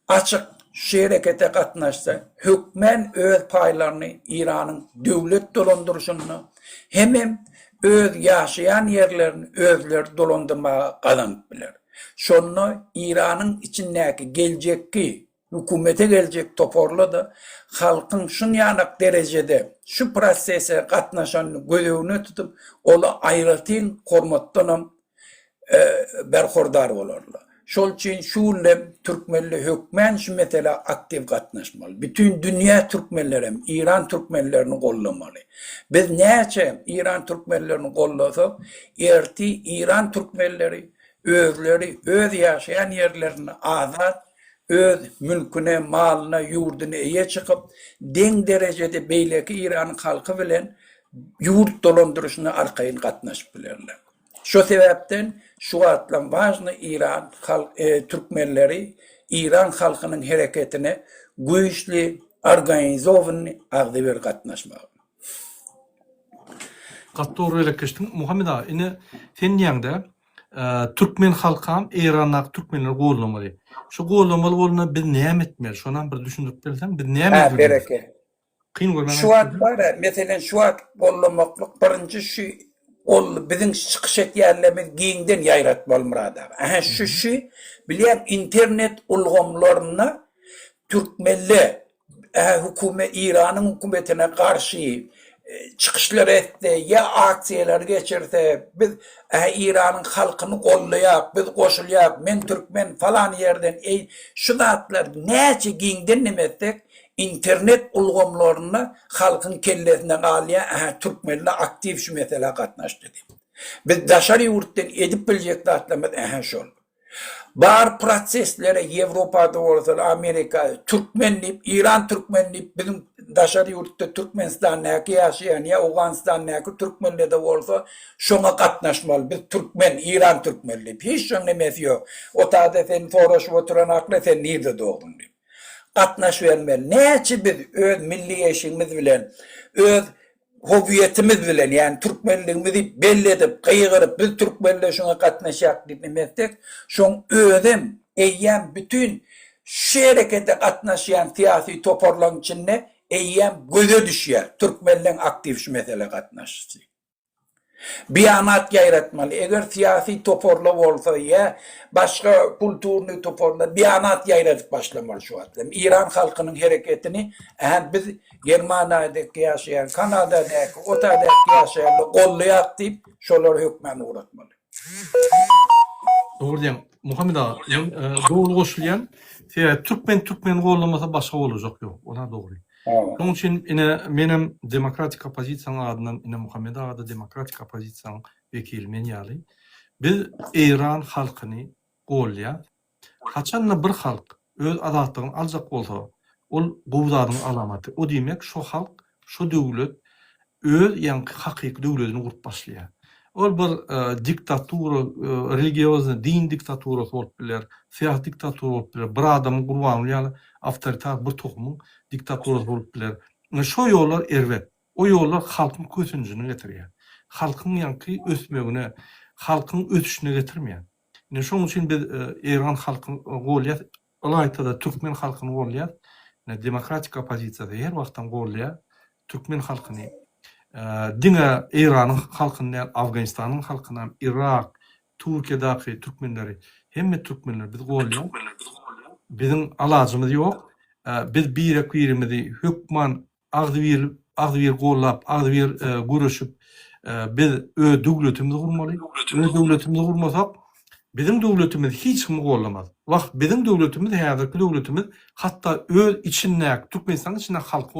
açık şu harekete katnaşsa hükmen öz paylarını İran'ın devlet dolandırışını hem öz yaşayan yerlerini özleri dolandırmaya kazanıp bilir. Şunu İran'ın içindeki gelecek hükümete gelecek toparlı da halkın şun yanak derecede şu prosese katnaşanını gözüne tutup onu ayrıtın kormattanım berhordar olurlar. Şol için şullem Türkmenli hükmen şu mesela aktif katnaşmalı. Bütün dünya Türkmenleri, İran Türkmenlerini kollamalı. Biz neçe İran Türkmenlerini kollasak, erti İran Türkmenleri özleri, öz yaşayan yerlerini azat, öz mülküne, malına, yurduna iye çıkıp, den derecede beyleki İran halkı bilen yurt dolandırışına arkayın katnaşıp bilirler. Şu sebepten şu atlan vazını İran Türkmenleri İran halkının hareketine güçlü organizovunu ağzıver katnaşmağı. Doğru elekleştin. Muhammed ağa, yine senin yanında Türkmen halkam İran'daki Türkmenler gollamalı. Şu gollamalı oluna bir neyem etmeli. Şundan bir düşündürüp bilsem bir neyem etmeli. Bereke. Kıyın görmem. Şu at var ya, mesela şu at gollamaklık birinci şu bizim çıkış yerlerimiz giyinden yayratmalı murada. Şu bileyim internet ulgamlarına Türkmenli İran'ın hükümetine karşı çıkışlar etti, ya aksiyeler geçirse, biz İran'ın halkını kollayak, biz koşulayak, men Türkmen falan yerden, şu zatlar nece giyinden nemetsek, internet ulgamlarına halkın kellesinden alaya Türkmenle aktif şu mesela katnaştı. Biz daşarı yurttan edip bilecek zatlarımız şol. Bar proseslere Yevropa'da olsa Amerika Türkmenliyip, İran Türkmenliyip bizim daşarı yurtta Türkmenistan'daki yaşayan ya Afganistan'daki Türkmenli de olsa şuna katnaşmalı. Biz Türkmen, İran Türkmenliyip. Hiç şunun emesi yok. O taada sen soraşıp oturan akla sen nerede doğdun diyor. Katnaş vermeli. Ne için biz öz milli eşimiz bilen, öz huviyetimiz bilen yani Türkmenliğimizi belli edip, kıyırıp biz Türkmenle şuna katnaşak demezsek, şun özüm, eyyem bütün şu harekete katnaşayan siyasi toparlan içinde eyyem göze düşüyor. Türkmenlerin aktif şu mesele katnaşısı. Biyanat yayratmalı. Eğer siyasi toparlı olsa ya başka kültürünü toparlı biyanat yayratıp başlamalı şu an. İran halkının hareketini biz Germanya'daki yaşayan, Kanada'daki, Ota'daki yaşayan kollayak deyip şoları hükmen uğratmalı. Doğru diyen Muhammed ağa, doğru koşulayan Türkmen kollamasa başka olacak yok. Ona doğru. Onun için yine benim demokratik opozisyon adından yine Muhammed ağa da demokratik opozisyon vekili men yali. Biz İran halkını kollaya, kaçanla bir halk öz adatlığını alacak olsa, o qowzadın alamatı. O demek şu halk, şu devlet öz yani hakiki devletini kurup başlaya. O bir diktatura, religiozna, din diktaturası olup biler, siyasi diktatura olup biler, bir adamın kurbanı yani avtoritar bir tohumun diktaturası olup biler. Şu yollar ervet, o yollar halkın kötüncünü getiriyor. Halkın yankı ösmegine, halkın ötüşüne getirmiyor. Yani şunun için biz İran halkını qollaya, alaytada Türkmen halkını qollaya, demokratik opozisiyada her vaqtdan qollaya, Türkmen halkını dine İran'ın halkından, Afganistan'ın halkından, Irak, Türkiye'deki Türkmenleri, hem Türkmenler biz qollaya, bizim alacımız yok. Biz birimizi hükman ağzı qollap, ağzı görüşüp, biz öz devletimizi kurmalı. Öz devletimizi kurmasak, bizim devletimiz hiç kimi kollamaz. Vakt bizim devletimiz, hayadaki devletimiz, hatta öz içinde, Türkmenistan'ın içinde halkı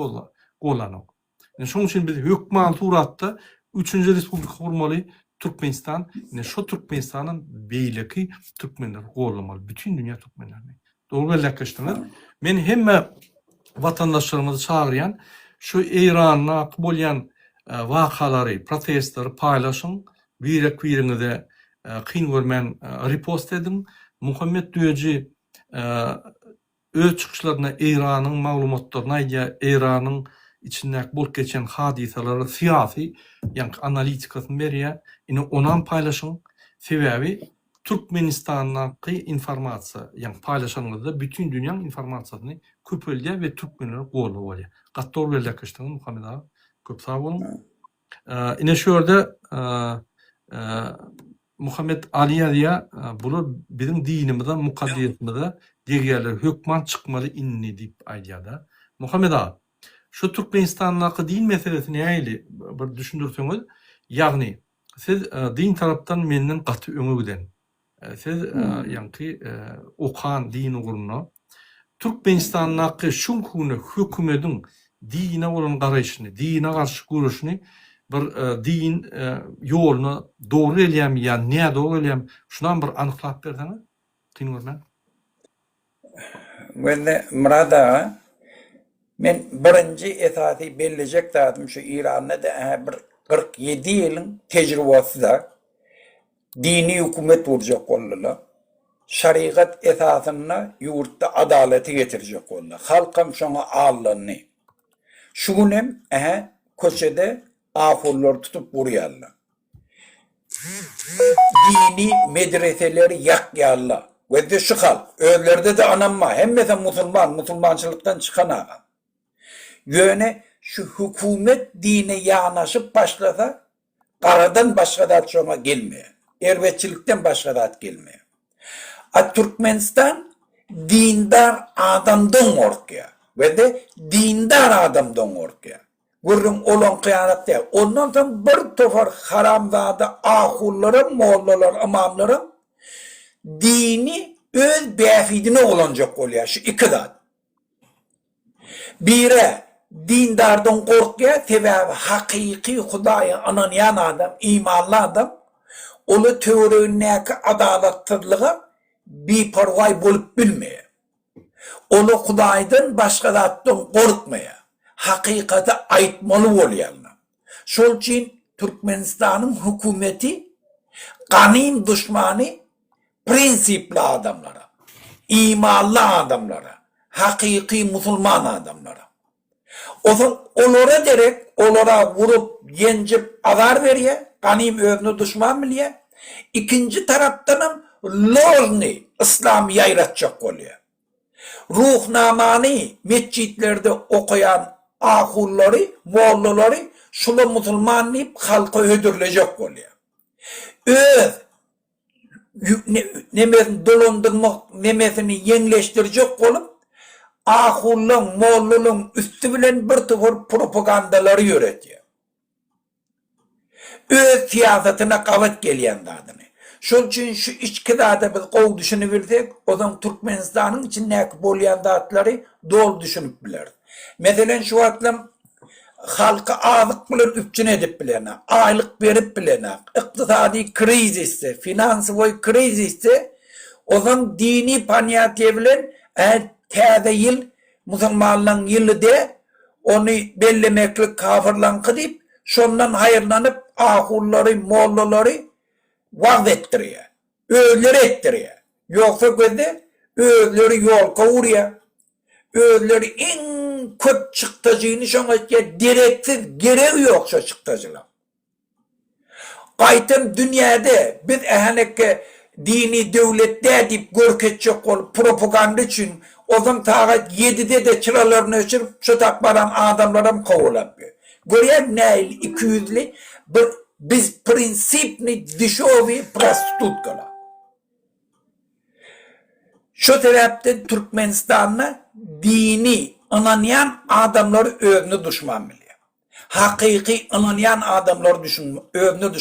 kollanır. Yani şunun için biz hükman suratda 3. Respublika kurmalı Türkmenistan. Yani şu Türkmenistan'ın beyleki Türkmenler kollamalı. Bütün dünya Türkmenlerini. Doğru belirleştirdiniz. Men hem vatandaşlarımızı çağırayan şu İran'a bolyan vakaları, protestleri paylaşın. Birini de kıyın görmen repost edin. Muhammed Döyeci öz çıkışlarına İran'ın malumatlarına ya İran'ın içindeki bol geçen hadiseleri siyasi yani analitikasını veriyor. Yine onan paylaşın. Sebebi Türkmenistan'daki informasiya yani paylaşanlarda bütün dünyanın informasyasını köpölge ve Türkmenler qo'llab oluyor. Qattor belirleştirdiniz Muhammed ağa. Köp sağ olun. Yine şurada Muhammed Ali'ye diye bunu bizim dinimizde, mukaddiyetimizde diğerler hükman çıkmalı inni deyip aydiyada. Muhammed ağa, şu Türkmenistan'daki din meselesini neyli bir düşündürseniz, yani siz din taraftan menden katı öňüden, siz yani okan din uğruna Türkmenistan'daki şunkunu hükümetin dine olan garaşını, dine karşı görüşünü bir din yolunu doğru eləyəm ya ne doğru eləyəm şundan bir anıqlap berseniz dinleyiciler. Ve Murada men birinci esası belirleyecek zaten şu İran'da da bir 47 yılın tecrübesi da dini hükümet olacak oldular. Şariat esasına yurtta adaleti getirecek oldular. Halkım şuna ağırlanı. Şunem köşede afurlar tutup vuruyorlar. Dini medreseleri yakyarlar. Ve de şu hal. Öğlerde de anamma. Hem mesela Müslümançılıktan çıkan ağam. Yöne şu hükümet dine yanaşıp başlasa karadan başka da şuna gelmiyor. Ervetçilikten başka da gelmiyor. Türkmenistan dindar adamdan korkuyor. Ve de dindar adamdan korkuyor. Görürüm olan kıyanette. Ondan sonra bir tofar haramzada ahullarım, mollalar, imamlarım dini öz befidine olacak oluyor. Şu iki zat. Bire dindardan korkuyor. Sebebi hakiki Hudaya ananayan adam, imanlı adam. Onu teorineki adalatsızlığı biparvay bolup bilmeye. Onu Hudaýdan başga zatdan gorkmaya. Hakykata aýtmaly bolýarlar. Şol üçin Türkmenistanyň hökümeti ganym düşmany prinsipli adamlara, imanly adamlara, hakyky musulman adamlara. Olara derek, olara vurup, yenjip, azar berýär, ganym özüni düşman bilýär. İkinci tarapdanam lojny İslam ýaýratjak bolýar. Ruhnamany mescitlerde okuyan ahulları, mollaları şula musulman deyip halka ödürleyecek bolýar. Öz nemesini dolandırmak, nemesini yeňleşdirjek bolup ahullyň, mollalyň üstü bilen bir tügür propagandalary ýöretýär. Öz siýasatyna gabat gelýän zadyny. Şol üçin şu içki zada biz gowy düşünüp bilsek, ozan Türkmenistanyň içindäki bolýan zatlary dol düşünüp biler. Meselen şu atlam halka azyk bilen üpçün edip bilen, aýlyk berip bilen, ykdysady krizisde, finansiwy krizisde ozan dini paniýaty bilen täze ýyl musulmanlaryň ýylyda onu bellemeklik kafirlanky diýip şondan haýyrlanyp ahullary, mollary vaz ettirýär. Özleri ettirýär. Ýoksa gözde özleri ýolka urýar. Özleri en köp çyktagyny şoňa direksiz gerek ýok şo çyktagylar. Gaýtym dünýäde biz ähnekke dini döwletde diýip görkezjek bolup propaganda üçin ozam tagat 7'de de çyralaryny öçürüp şu tapmaran adamlaram kowulap. Görýär näil 200'li biz prinsipni dişovi prostitutkala. Şu tarafta Türkmenistan'na dini anlayan adamlar özünü düşman bilýär. Hakiki anlayan adamlar özünü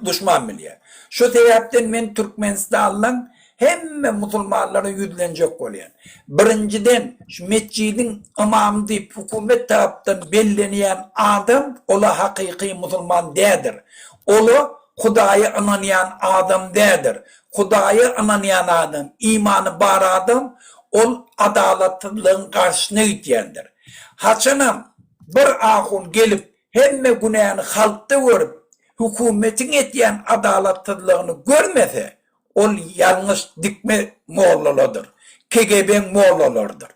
düşman bilýär. Şu taraftan men Türkmenistan'la hemme musulmanlara yüzlenecek bolýan. Birinciden şu mescidin imamı deyip hükümet taraftan bellenýän adam ola hakiki musulman dädir. Ola Hudaýy ananýan adam dädir. Hudaýy ananýan adam, imanı bar adam, ol adalatlygyň garşyna gitýändir. Haçanam bir ahun gelip hemme günäni halkda görüp hükümetiň etýän adalatlygyny görmese ol yanlış dikme mollalardır. KGB mollalardır.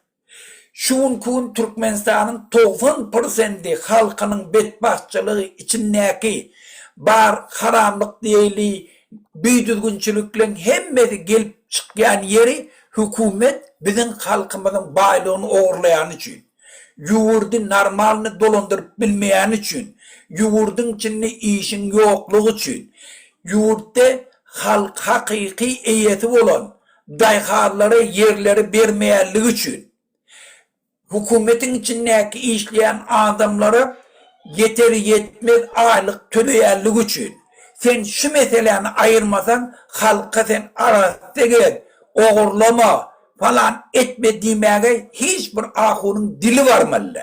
Şun kun Türkmenistan'ın 90% halkının betbahtçılığı içindeki bar haramlık diýeli büýdürgünçülüklerin hemmesi gelip çıkýan yeri hükümet bizim halkımızın baylygyny ogurlayan üçin. Ýurdy normalny dolandırıp bilmeýän üçin. Ýurdun içinde işin ýoklugy üçin. Ýurtda halk hakiki eýeti bolan daýharlara yerleri bermeýänligi üçin. Hükümetin içindäki işleyen adamlara yeter yetmez aýlyk töleýänligi üçin. Sen şu meseleni ayırmasan halka sen arasda gel, ogurlama falan etme diýmäge hiç bir ahunyň dili barmaly.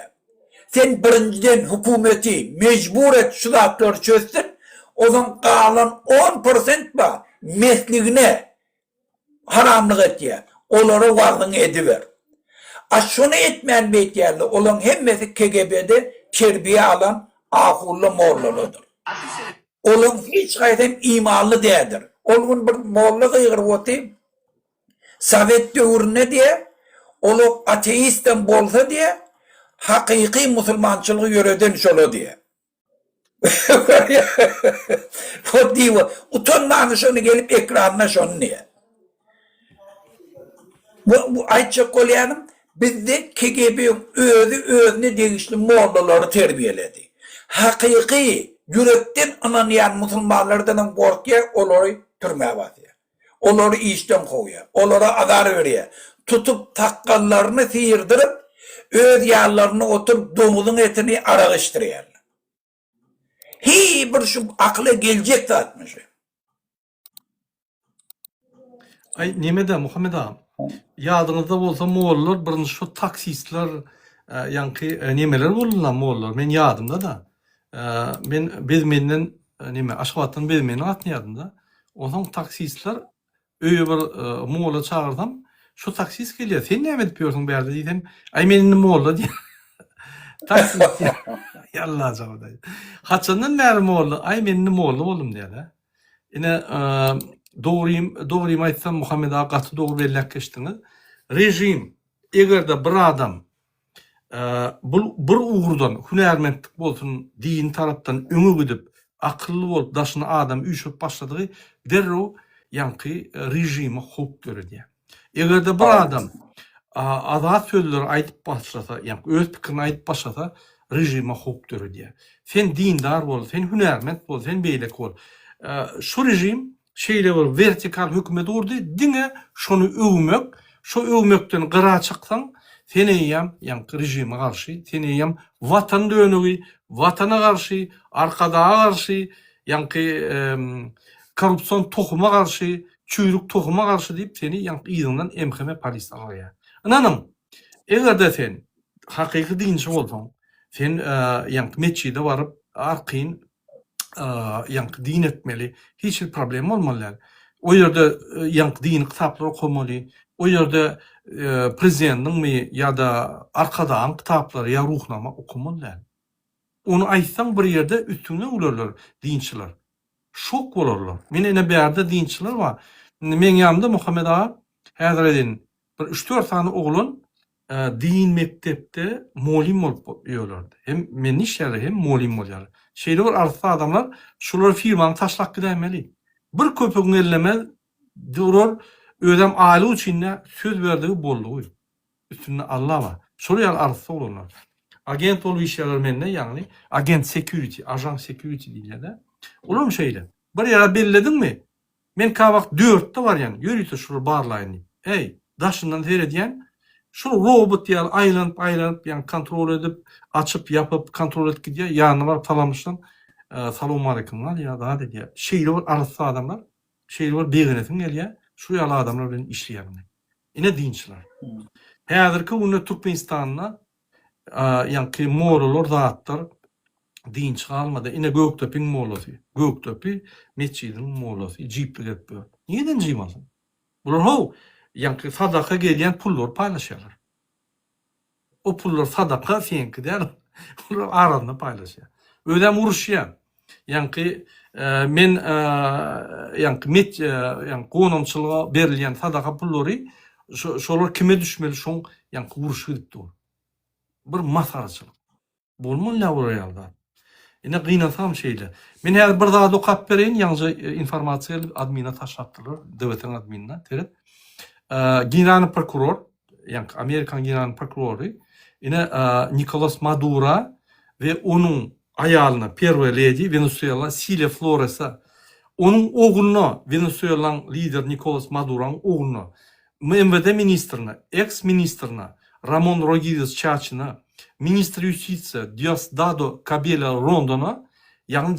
Sen birinciden hükümeti mecbur et şu zatları çözsün, o zaman kalan 10% var mesligine haramlık etýär. Olara wagtyny ediber. Şunu etmeyen beýtýärli, olan hemmesi KGB'de terbiye alan ahully mollalardır. Olan hiç gaýdam imanly dädir. Olgun bir molla gyýgyr boty, Sovet döwrüne diýe, olu ateistten bolsa diýe, hakiki musulmançylygy ýöreden şola diýe. O diýe, utanmany şonu gelip ekranına şonu diýe. Bu aýtjak bolýanym, bizde KGB özüni degişli mollary terbiyeledi. Hakiki yürekten ananýan musulmanlardan gorkýar, olary türmäge batýar. Olary işden goýýar, olara azar berýär. Tutup takkanlaryny sıyırdyryp, öz ýallaryny oturup domuzun etini aragışdyrýar. Bir şu akla geljek zatmyş. Ay nemede Muhammed ağam? Ýadyňyzda bolsa moğollar birinji şu taksistler ýanky nemeler boldular moğollar. Men ýadymda da. Men Bezmenden neme Aşgabatdan Bezmenden atny ýadymda. Oňa taksistler öýe bir moğla çağırdım. Şu taksis gelýär. Sen näme edip ýörsiň bärde diýdim. Ay meniň moğla diýär. Taksis yalla jabada. Haçandan näme moğla? Ay meniň moğla bolum diýär. Ine dogry aýtsam Muhammed ağa gaty dogry belläp geçdiňiz. Rejim egerde bir adam bir uğurdan hünärmentlik bolsun din tarapdan öňe gidip akıllı bolup daşyna adam üýşüp başladygy derrew ýanky rejime hop göredi. Egerde bir adam azat sözler aýdyp başlasa, ýanky öz pikirini aýdyp başlasa rejime hop göredi. Sen dindar bol, sen hünärment bol, sen beýlek bol. Şu rejim şeýle bir vertikal hökümet urdy, diňe şonu öwmek, şu öwmekden gyra çyksaň seneyem ýanky rejime garşy, seneyem watan dönügi, watana garşy, arkadağa garşy, ýanky korrupsiýon tohuma garşy, çüýrük tohuma garşy diýip seni ýanky ýygyňdan emheme polis alýar. Ananym, egerde sen hakyky dinçi bolsaň, sen ýanky meçide baryp arkyn ýanky din etmeli, hiç bir problem bolmaly. O ýerde ýanky din kitaplary okumaly, o ýerde prezidentiň mi ýa-da arkadaň kitaplary ýa ruhnama okumaly. Onu aýtsaň bir ýerde üstüne ularlar dinçiler. Şok bolarlar. Men ene bärde dinçiler bar. Men ýanymda Muhammed ağa häzir edin bir 3-4 tane oglun din mektepde molim bolup ýörlerdi. Hem men işleri hem molim bolýar. Şeýle bir arsa adamlar şular firmany taşlap gidämeli. Bir köpüň elleme durur ödem aly üçin söz berdigi boldy. Üstünde Allah bar. Şol arsa olanlar. Agent olup işler menne ýagny agent security, ajan security diýilýär. Olam şeýle. Bir ýere belledinmi? Men kawak 4'te var yani. Yürüyte şunu barlayın. Hey, daşından seyrediyen şu robot ýaly aylanıp yani kontrol edip açıp yapıp kontrol edip gidiyor. Yanına var talamışdan salamu aleyküm var ya daha dedi ya. Şeýle var arası adamlar. Şeýle var beğenetin gelýär. Şu ýaly adamlar bilen işleýär. Ine dinçiler. Häzirki günde Türkmenistanyna ýanky moğollar zatlar dinç kalmadı. Ine Göktöpüň moğlasy. Göktöpü meçidin moğlasy. Jip edip ber. Niýeden jymasyn? Bular how ýanky sadaka gelýän pullar paýlaşýarlar. O pullar sadaka senki der. Bular aranda paýlaşýar. Ödem uruşýar. Ýanky men ýanky gonamçylyga berilýän sadaka pullary şolar kime düşmeli şoň ýanky uruş edip dur. Bir masarçylyk. Bolmaly ýa-da. Ine gynasam şeýle. Men häzir bir zat okap bereýin, ýalňy informasiýa admina taşapdylar, döwletiň adminine terip. General prokuror, ýanky Amerikan general prokurory, ine Nicolas Maduro we onuň aýalyna Первая lady Venezuela Silvia Flores'a, onuň ogluny Venezuelaň lider Nicolas Maduro'ň ogluny MVD ministrine, ex-ministrine Ramon Rodriguez Chachi'na, ministr justitsiýa Diosdado Cabello Rondon'a ýagny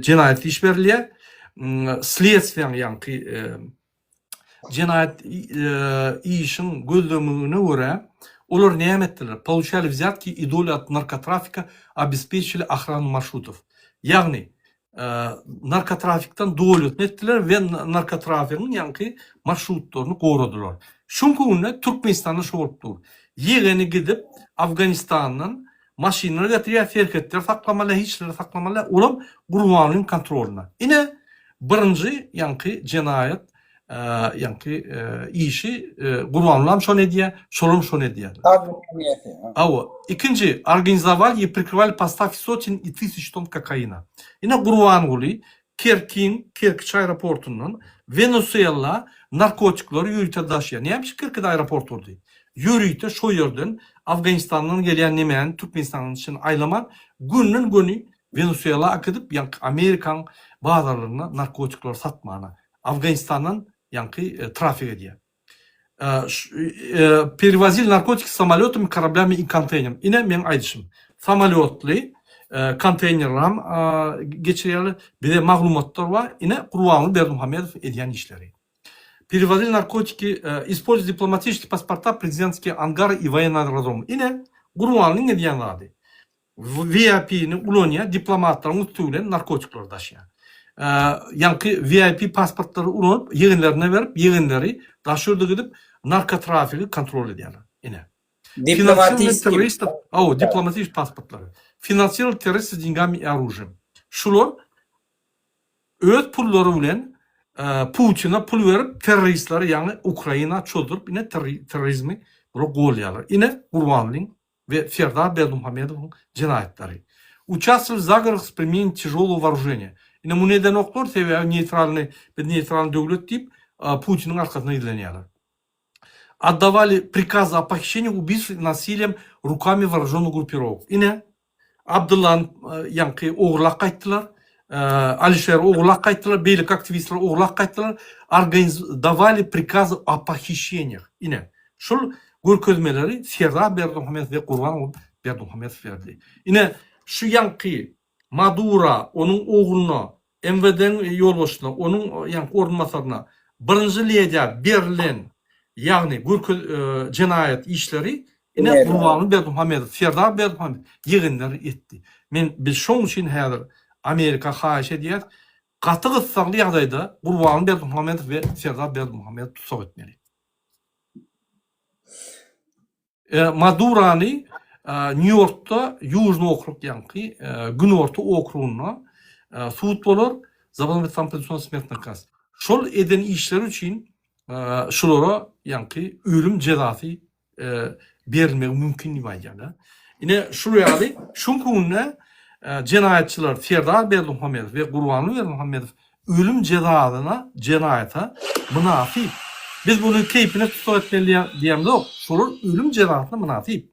jenaýat iş berilýär. Следствияň ýanky jenaýat işiň gözlemigine görä olar näme etdiler? Получали взятки и долю от наркотрафика, обеспечили охрану маршрутов. Ягни narkotrafikten dolü etdiler ve narkotrafikin ýanky marşrutlaryny goradylar. Şunky günde Türkmenistanda şu bolup dur. Ýegeni gidip Afganistandan maşinleri getirýär, ferketler saklamalar, hiçleri saklamalar, olam Gurbanlyň kontroluna. Ine birinji ýanky jenaýat ýanky işi Gurbanlyň şonu edýär, şolum şonu edýär. Awa ikinji organizowali и прикрывали поставки сотен и тысяч тонн кокаина. Ine Gurbanly Kerk aeroportundan Venezuela narkotiklary ýürüte daşýar. Näme Kerk aeroport urdy? Ýürüte şo ýerden Afganistandan gelýän nemen Türkmenistanyň içine aýlaman günnün günü Venezuela akydyp ýanky Amerikan bazarlaryna narkotikler satmana. Afganistandan янки трафик идет. Перевозили наркотики самолетами, кораблями и контейнерами. Ine men aytışım. Samolyotly, konteynerlam geçirýärler. Bir de maglumatlar var. Ine Gurbanly Berdimuhamedov edýän işleri. Перевозили наркотики, используя дипломатические паспорта, президентские ангары и военные аэродромы. Ine Gurbanlyň edýän zady. VIP'ni ulanýar, diplomatlaryň üstüne narkotikler daşýar. yankı VIP pasportları ulanıp yeğenlerine verip yeğenleri daşırdı gidip narkotrafiki kontrol ediyorlar. Yine. Дипломатический. Diplomatik pasportları. Finansiyel terörist деньгами и оружием. Şular öz pulları bilen Putin'e pul verip teröristleri yani Ukrayna çöldürüp yine terörizmi bunu go'layalar. Yine Gurbanlin ve Ferda Berdimuhamedov'un cinayetleri. Участвовали в заговорах с применением тяжелого вооружения. Yine bu neden oklar sebebi neytralni devlet deyip Putin'in arkasına izleniyorlar. Отдавали приказы о похищении, убийстве и насилием руками вооруженных группировок. Yine Abdullah'ın yankı oğlak kayıttılar. Alişer oğlak kayıttılar. Beylik aktivistler oğlak kayıttılar. Давали приказы о похищениях. Yine şu görkezmeleri Ferda Berdimuhamedov ve Kurban Berdimuhamedov verdi. Yine şu yankı Maduro onun oğluna MVD'nin yolbaşına onun yankı orunmasarına birinci liyede berilen yani cinayet işleri yine Kurban Berdimuhamedov, Ferda Berdimuhamedov yeğenleri etti. Biz şunun için hazır Amerika xahiş ediyor. Katı ıssaklı yağdayda Kurban Berdimuhamedov ve Ferda Berdimuhamedov tutsak etmeli. Maduro'ni New York'ta Южный okrug yankı Günorta okruğuna suud bolor Zabalın ve Tampedusuna smert nakaz. Şol eden işler için şulara yankı ölüm cezası verilmek mümkün değil yani. Yine şuraya da şunkunne cinayetçiler Ferda Berdimuhamedov ve Kurban Berdimuhamedov ölüm cezasına cinayete münafip. Biz bunu keyfine tutup etmeli diyem yok. Şular ölüm cezasına münafip.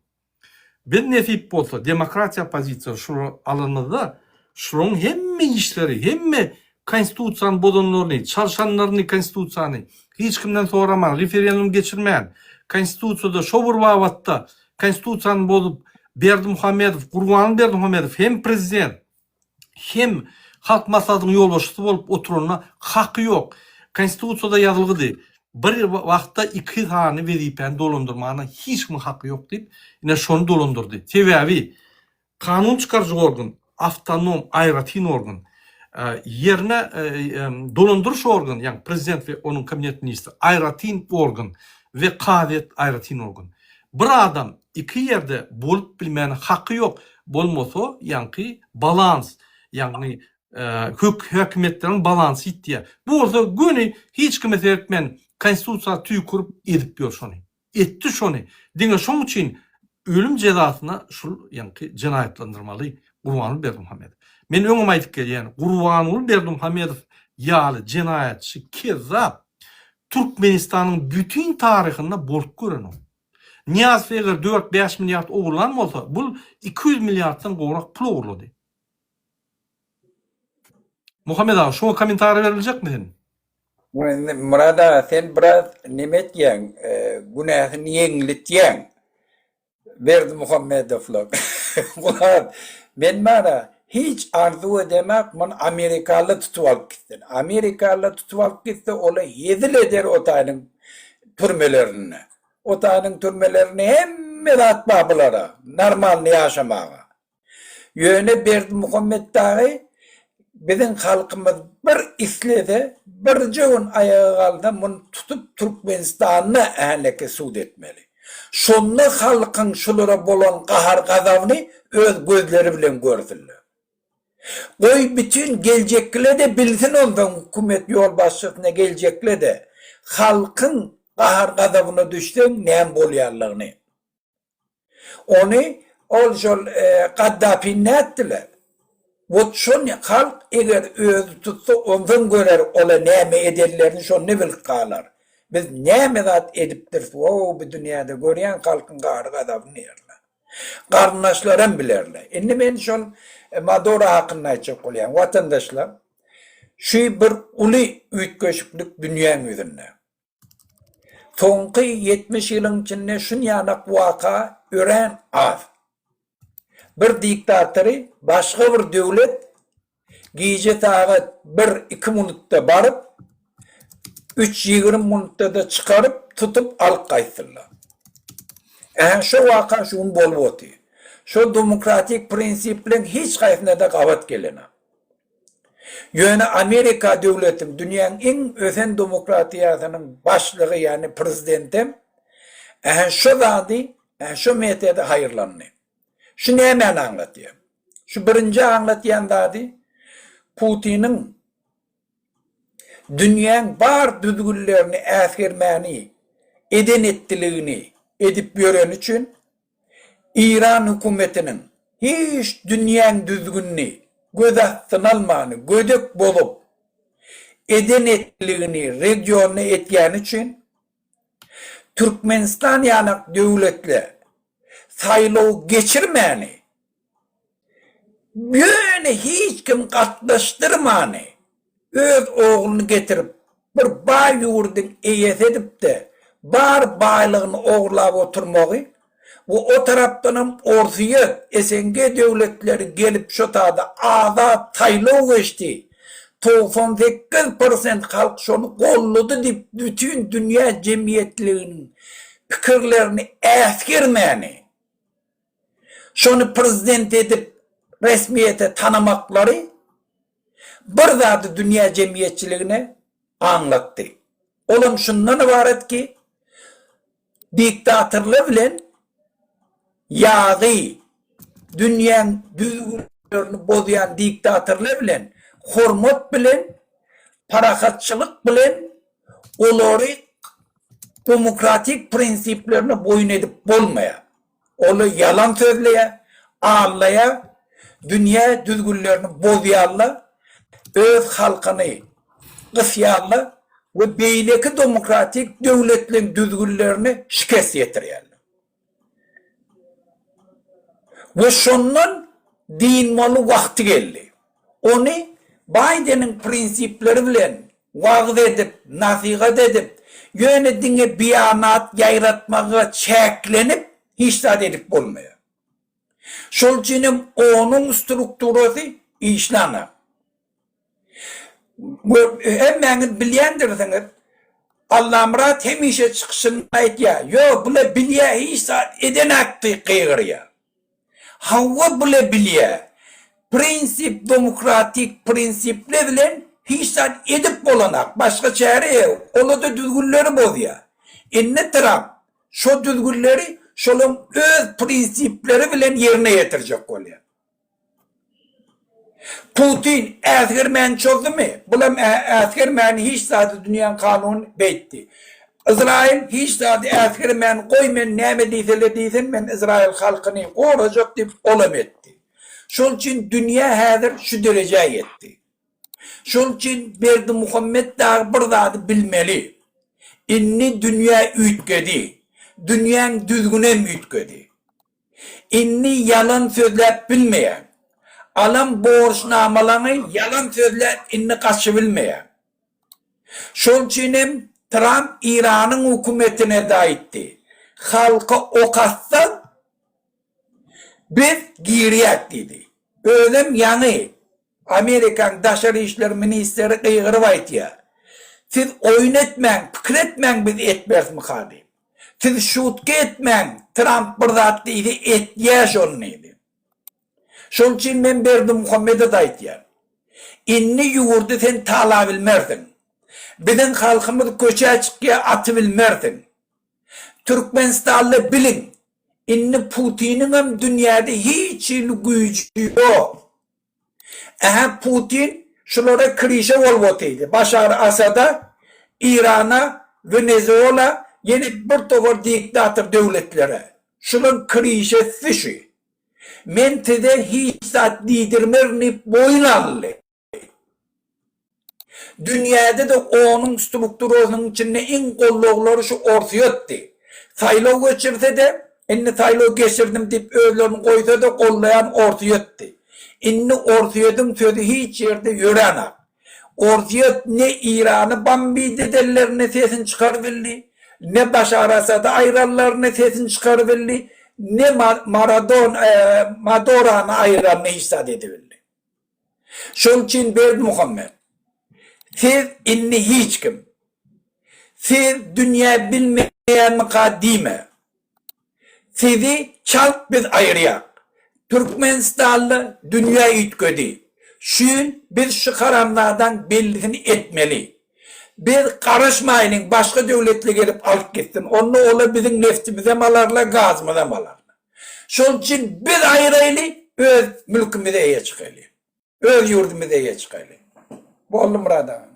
Ben nefip olsa demokratiya pozisiyonu şunu alınmadı. Şunun hemme işleri, hemme konstitusiyanın bodonlarını, çalışanlarını konstitusiyanı hiç kimden soraman, referandum geçirmeyen, konstitusiyada şobur vavatta konstitusiyanın bolup Berdimuhamedov, Kurban Berdimuhamedov hem prezident hem halk masadının yolbaşçısı bolup oturduğuna hakkı yok. Konstitusiyada yazılgıdı. Bir vaqtda iki tane vazifani dolandırmana hiç mi hakkı yok deyip yine şunu dolandırdı. Sebebi kanun çıkarıcı organ, avtonom, ayrıtin organ yerine dolandırış organ yani prezident ve onun kabinet ministri ayrıtin organ ve kadet ayrıtin organ. Bir adam iki yerde bolup bilmeyen hakkı yok. Bolmasa yani balans yani hükümetlerin balansı itti. Bu olsa günü hiç kim etmen konstitusiya tüy kurup edip diyor şunu. Etti şunu. Dine şunun için ölüm cezasına şu yani cinayetlendirmeli Kurban Berdimuhamedov. Men öňüme aýdyp gelýän Kurban Berdimuhamedov ýaly cinayetçi kezzap Türkmenistanyň bütün tarihinde bolup görenok. Niyaz eger 4-5 milyard oğurlan bolsa, bu 200 milyarddan gowrak pul oğurlady. Muhammed ağa, şoňa komentary beriljek mi? Murad ağa, sen biraz nimet ýeň, günahyny ýeňlitýän. Berdimuhamedovlar. Murad, men mana hiç arzu edemek men Amerikalı tutup alıp gitsin. Amerikalı tutup alıp gitse ola yedil eder otayının türmelerini. Otayının türmelerini hemme atmabulara, normalni yaşamağa. Yöne Berdimuhamedov dağı bizim halkımız bir islede, bir joğun ayağı kaldı, bunu tutup Türkmenistan'ı ehleke suud etmeli. Şonda halkın şulara bolan kahar gazavını öz gözleri bilen gördüler. Koy bütün gelecekle de bilsin ondan hükümet yol başçısına gelecekle de halkın kahar gazavına düştüğün neyin bolyarlığını. Onu olşol Kaddafi ne ettiler? Bu şun halk eğer özü tutsa ondan görer ola neyme ederlerini şun ne bilip kalar. Biz neyme zat ediptir o bu dünyada göreyen halkın kahar gazavını yerler. Karnaşlarım bilerler. Şimdi men şun Maduro hakkında açık olayan vatandaşlar şu bir uli ütköşüklük dünyanın yüzünde. Soňky 70 ýylyň içinde şun ýanak waka ören az. Bir diktatory başga bir döwlet gije saat 1-2 minutda barıp 3-20 minutda da çıkarıp tutup alıp gaýtdylar. Şu waka şun bolupdy. Şu demokratik prinsipliň hiç gaýsynda da gabat gelene. Yöne Amerika devletim dünyanın en özen demokratiyasının başlığı yani prezidentim şu zadi şu metede hayırlanını. Şunu hemen anlatayım. Şu birinci anlatayan zadi Putin'in dünyanın bar düzgünlerini esirmeni eden ettiliğini edip gören için İran hükümetinin hiç dünyanın düzgününü göz altına almanı, gödek bolup eden ettiliğini regionuna etken için Türkmenistan yanak devletle sayılı geçirmeni böyle hiç kim katlaştırmanı öz oğlunu getirip bir bay yurdun eyes edip de bar baylığını oğurlap oturmağı bu o taraftan ortaya SNG devletleri gelip şu tada ağda taylı geçti. 98% halk şunu kolladı deyip bütün dünya cemiyetlerinin fikirlerini eskirmeni şunu prezident edip resmiyete tanımakları bir zatı dünya cemiyetçiliğine anlattı. Oğlum şundan ibaret ki diktatörlüğü bilen yağı dünyanın düzgünlerini bozayan diktatörlüğü bilen hürmet bilen parakatçılık bilen onları demokratik prensiplerine boyun edip bulmaya onu yalan söyleye ağlaya dünya düzgünlerini bozuyarla öz halkını kısıyarla ve beyleki demokratik devletlerin düzgünlerini şikayet yetirirler. Ve şunun din malı vakti geldi. Onu Biden'in prensipleri bilen vaaz edip, nasihat edip, yönetine biyanat yayratmağa çeklenip, hiçtat edip olmuyor. Şol için onun strukturası işlana. Hemen bilyendirsiniz, Allah Murat hemişe çıkışını ait ya, yo bile bilye hiçtat eden aktı kıyır ya. Hava bile bilye, prensip, demokratik prensipler bilen hiçtat edip olanak, başka çare yok, onu da düzgünleri bozuyor. İnne Trump, şu düzgünleri, şolun öz prensipleri bilen yerine getirecek oluyor. Putin askermen çözdü mü? Bulam askermen hiç zaten dünyanın kanunu beytti. İsrail hiç zaten askermen koymen neme deysen men İsrail halkını koruyacak deyip olam etti. Şol için dünya hazır şu dereceye yetti. Şol için Berdi Muhammed Dağ bir zaten bilmeli. İnni dünya ütkedi. Dünyanın düzgüne ütkedi. İnni yalan sözler bilmeyen. Alam borçnamalarını yalan sözler inni kaçı bilmeyen. Şol için Trump İran'ın hükümetine daitti. Halka okatsa biz giriyek dedi. Öylem yanı Amerikan Dışarı İşler Ministeri kıygırıp ya. Siz oyun etmen, fikir etmen biz etmez mi kardeşim? Siz şutke etmen, Trump bir zat deydi, etyeş onun neydi. Şol için ben Berdi Muhammed'e de aytıyam. İnni yurdu sen tala bilmerdin. Bizim halkımız köşeye çıkıya atı bilmerdin. Türkmenistanlı bilin. İnni Putin'in hem dünyada hiç gücü yok. Putin şulara krişe olvatıydı. Başar Asad'a, İran'a, Venezuela, yeni bir tovar diktatör devletlere. Şunun krişesi şu. Mentede hiç zat liderlerini boyun aldı. Dünyada da onun strukturunun içinde en kolluğları şu ortayattı. Saylo geçirse de, inni saylo geçirdim deyip öğlerini koysa da kollayan ortayattı. İnni ortayadım sözü hiç yerde yürüyen. Ortayat ne İran'ı Bambi dedelerine sesini çıkarıverdi, ne Başar Asad'a ayrarlarına sesini çıkarıverdi, ne Madora'nı ayıranını hissat ediverdi. Şol için Berdi Muhammed, siz inni hiç kim, siz dünya bilmeyen mukadime, sizi çalk biz ayırıyak. Türkmenistanlı dünya ütkedi. Şün biz şu karanlardan bellisini etmeli. Biz karışmayının başka devletle gelip alıp gitsin. Onu ola bizim neftimize malarla, gazımıza malarla. Şol için biz ayrıylı, öz mülkümüze eye çıkaylı. Öz yurdumuza eye çıkaylı. Bu oldu Murad ağam.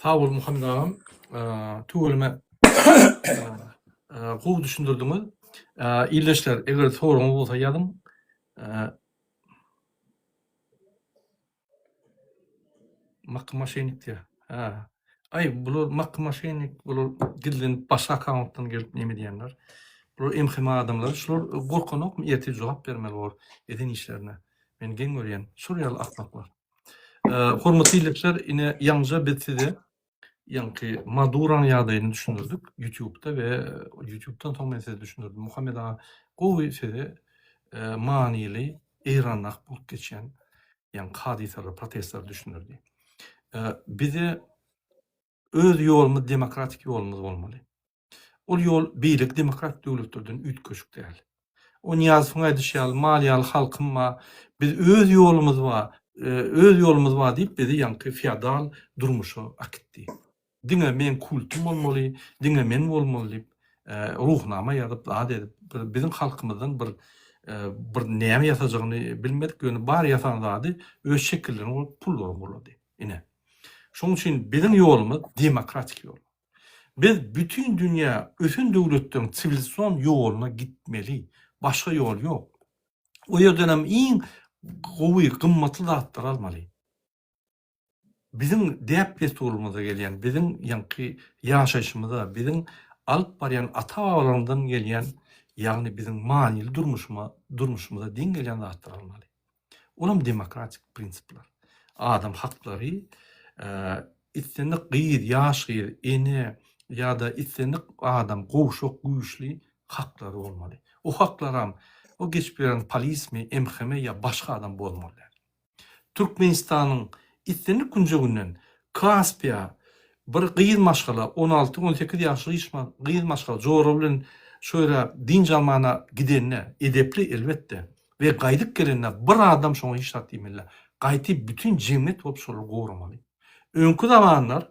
Sağ ol Muhammed ağam. Tügülme gowy düşündürdüňiz. İlleşler, eger soruňyz bolsa ýazym. Mak maşenik diye. Ay bular mak maşenik, bular gilden başka accountdan gelip neme diýenler. Bular emhema adamlar. Şular gorkanok mu erti jogap bermeli bol eden işlerine. Men geň görýän şurýaly akmaklar. Hormatly illeşler, ine ýalňyja betside ýanky Maduranyň ýagdaýyny düşündirdik YouTube'da we YouTube'dan soň men size düşündirdim. Muhammed ağa gowy size manily eýranlyk bolup geçen ýani hadiseler, protestler düşündirdi. Bize öz ýolumyz demokratik ýolumyz bolmaly. Ol ýol beýlik demokratik döwletlerden ütköşük däl. O niýazyň aýdyşýaly maliýaly halkymma biz öz ýolumyz bar diýip bizi ýanky feodal durmuşa akitdi. Diňe men kultum bolmaly, diňe men bolmaly diýip ruhnama ýazyp zat edip bizim halkymyzyň bir näme ýasajagyny bilmedik, ýöne bar ýasan zady öz şekillerini pullary bolady. Ine. Şoň üçin bizim ýolumyz demokratik ýol. Biz bütün dünýä ösün döwletden sivilizasiýon ýoluna gitmeli. Başga ýol ýok. O ýerden hem iň gowy, gymmatly zatlar almaly. Bizim däp pesturumyza gelýän, bizim ýanky ýaşaşymyza, bizim alyp barýan ata-babalarymızdan gelýän, ýagny bizim manily durmuşymyza diň gelýän zatlar almaly. Olam demokratik prinsipler. Adam haklary, itsenik gyýyr, ýaşyr, ene ýa-da itsenik adam gowşok güýçli haklary bolmaly. O haklaram o geçip polismi, emheme ýa başga adam bolmaly. Türkmenistanyň itsenik günjegünden Kaspia bir gyýyr maşgala 16-18 ýaşly gyýyr maşgala jogara bilen şöyle din jamana gidenne edepli elbette ve gaýdyp gelenne bir adam şoňa işat diýmeli. Gaýty bütün jemgyýet bolup şol gowramaly. Öňkü zamanlar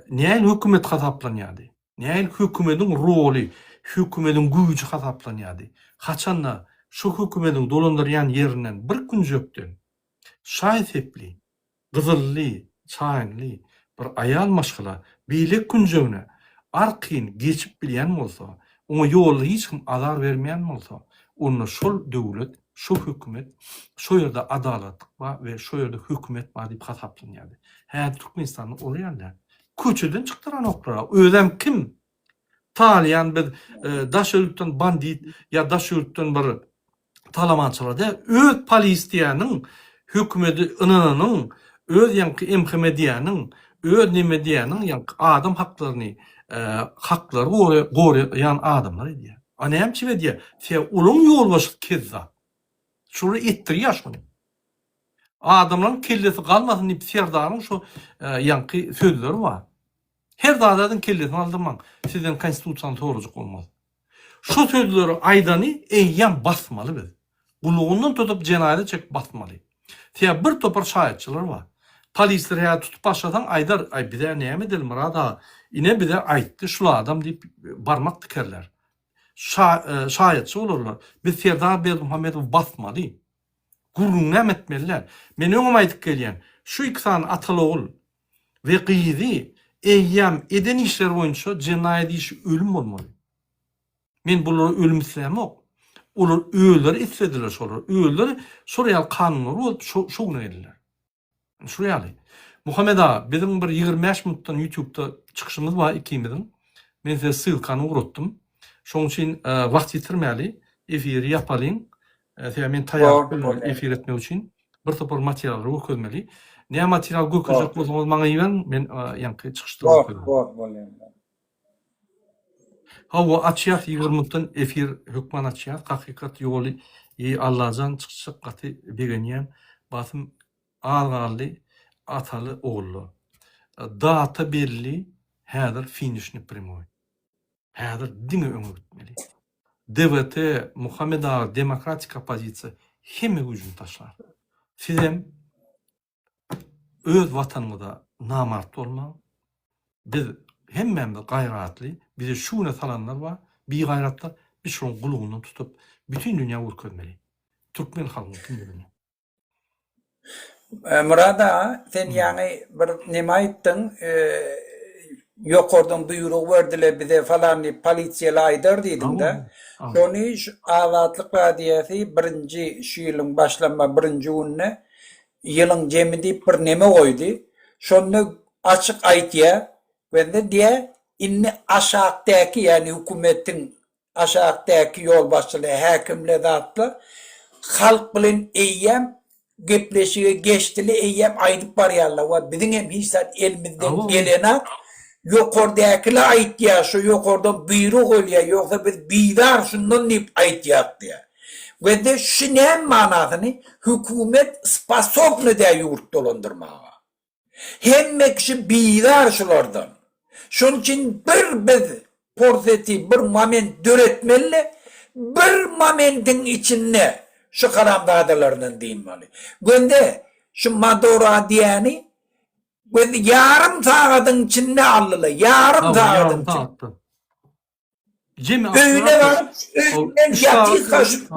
näil hökümet hasaplanýardy. Näil hökümetiň roli, hökümetiň güýji hasaplanýardy. Haçanda şu hökümetiň dolandyrýan ýerinden bir gün jökden şaý sepli, gyzylly, çaýynly bir aýal maşgala beýlek günjegine arkyn geçip bilýän bolsa, oňa ýolda hiç kim azar bermeýän bolsa, onu şol döwlet, şu hökümet, şu ýerde adalet we şu ýerde hökümet bar diýip hasaplanýardy. Häzir Türkmenistanyň olýanlar köçeden çykdyran oklara. Özem kim? Talyan bir daşölükden bandit ya daşölükden bir talamançylar da öz polis diýäniň hökümeti ynanynyň öz ýanky emheme diýäniň öz neme diýäniň ýanky adam haklaryny haklary goraýan adamlar diýär. Anam çiwe diýär. Sen ulun ýolbaşy kezza. Şunu etdirýär şunu. Adamlaryň kellesi galmasyn diýip serdaryň şu ýanky sözleri bar. Her dadadan kellesini aldırman. Sizden konstitusiýany sorajak bolmaz. Şu sözleri aýdany eýýän basmaly biz. Gulugundan tutup jenaýat çek basmaly. Sen bir topar şahyatçylar bar. Polisler ýa tutup başlatan aýdar, ay bize näme edil Murad ağa? Ine bize aýtdy şu adam diýip barmak dikerler. Şahyatçy bolarlar. Biz Serdar Berdimuhammedow basmaly. Gurrun näme etmeliler. Men öňüme aýdyp gelýän şu iki san ataly ogul we gyýdy eýýäm eden işler boýunça jenaýat işi ölüm bolmaly. Men bulary ölüm islämok. Olar öýler etdiler şolar. Öýler şoreýal kanunlar bolup şoňa geldiler. Şurýaly. Muhammed ağa, bizim bir 25 minutdan YouTube'da çıkışımız var ikimizin. Men size sylkany urutdum. Şoň üçin wagt ýetirmäli, efiri ýapalyn. Men taýýar efir etmek üçin bir topar material gökülmeli. Ne material göküjek bolsaňyz maňa ýewen, men ýanky çykyşda bolýar. Hawa açýar 20 minutdan efir hökman açýar. Hakykat ýoly Allahjan çykşyk gaty begenýän basym ağaly ataly ogully. Data belli, häzir finishni primoy. Häzir diňe öňe gitmeli. DVT, Muhammed ağa, demokratik opozisiýa hemme güýjüni taşlar. Sizem öz watanymyza namart bolmaň. Biz hemmemiz gaýratly, bize şuna salanlar var, bir gaýratlar biz şoň gulugyny tutup bütün dünýä görkezmeli. Türkmen halkyny tündürmeli. Murada sen yani bir nime aýtdyň, ýokardan buyruk berdiler bize falan polisiýa aýdyr diýdiň de. Şonu Azatlyk Radiosi birinji şu ýylyň başlanma birinji gününe ýylyň jemi diýip bir neme goýdy. Şonu açyk aýtýar we de diye inni aşağıdaky yani hökümetin aşağıdaky ýolbaşçyly häkimler zatly halk bilen eýýem gepleşige geçdili eýýem aýdyp barýarlar we biziň hem hiç elimizden gelene ýokardakylar aýtýar, şu ýokardan buyruk bolýar, ýoksa biz biýdar şundan diýip aýtýar diýär. We de şunun manasyny hökümet spasoply diýär ýurt dolandyrmaga. Hemme kişi biýdar şulardan. Şoň üçin biz porseti bir moment döretmeli, bir momentin içinde şu karamdağdalarından diýmeli. Günde şu Madora diýeni yarım saatin içinde aldılar. Yarım saatin içinde. Öyle var. Yatıyı kaşıp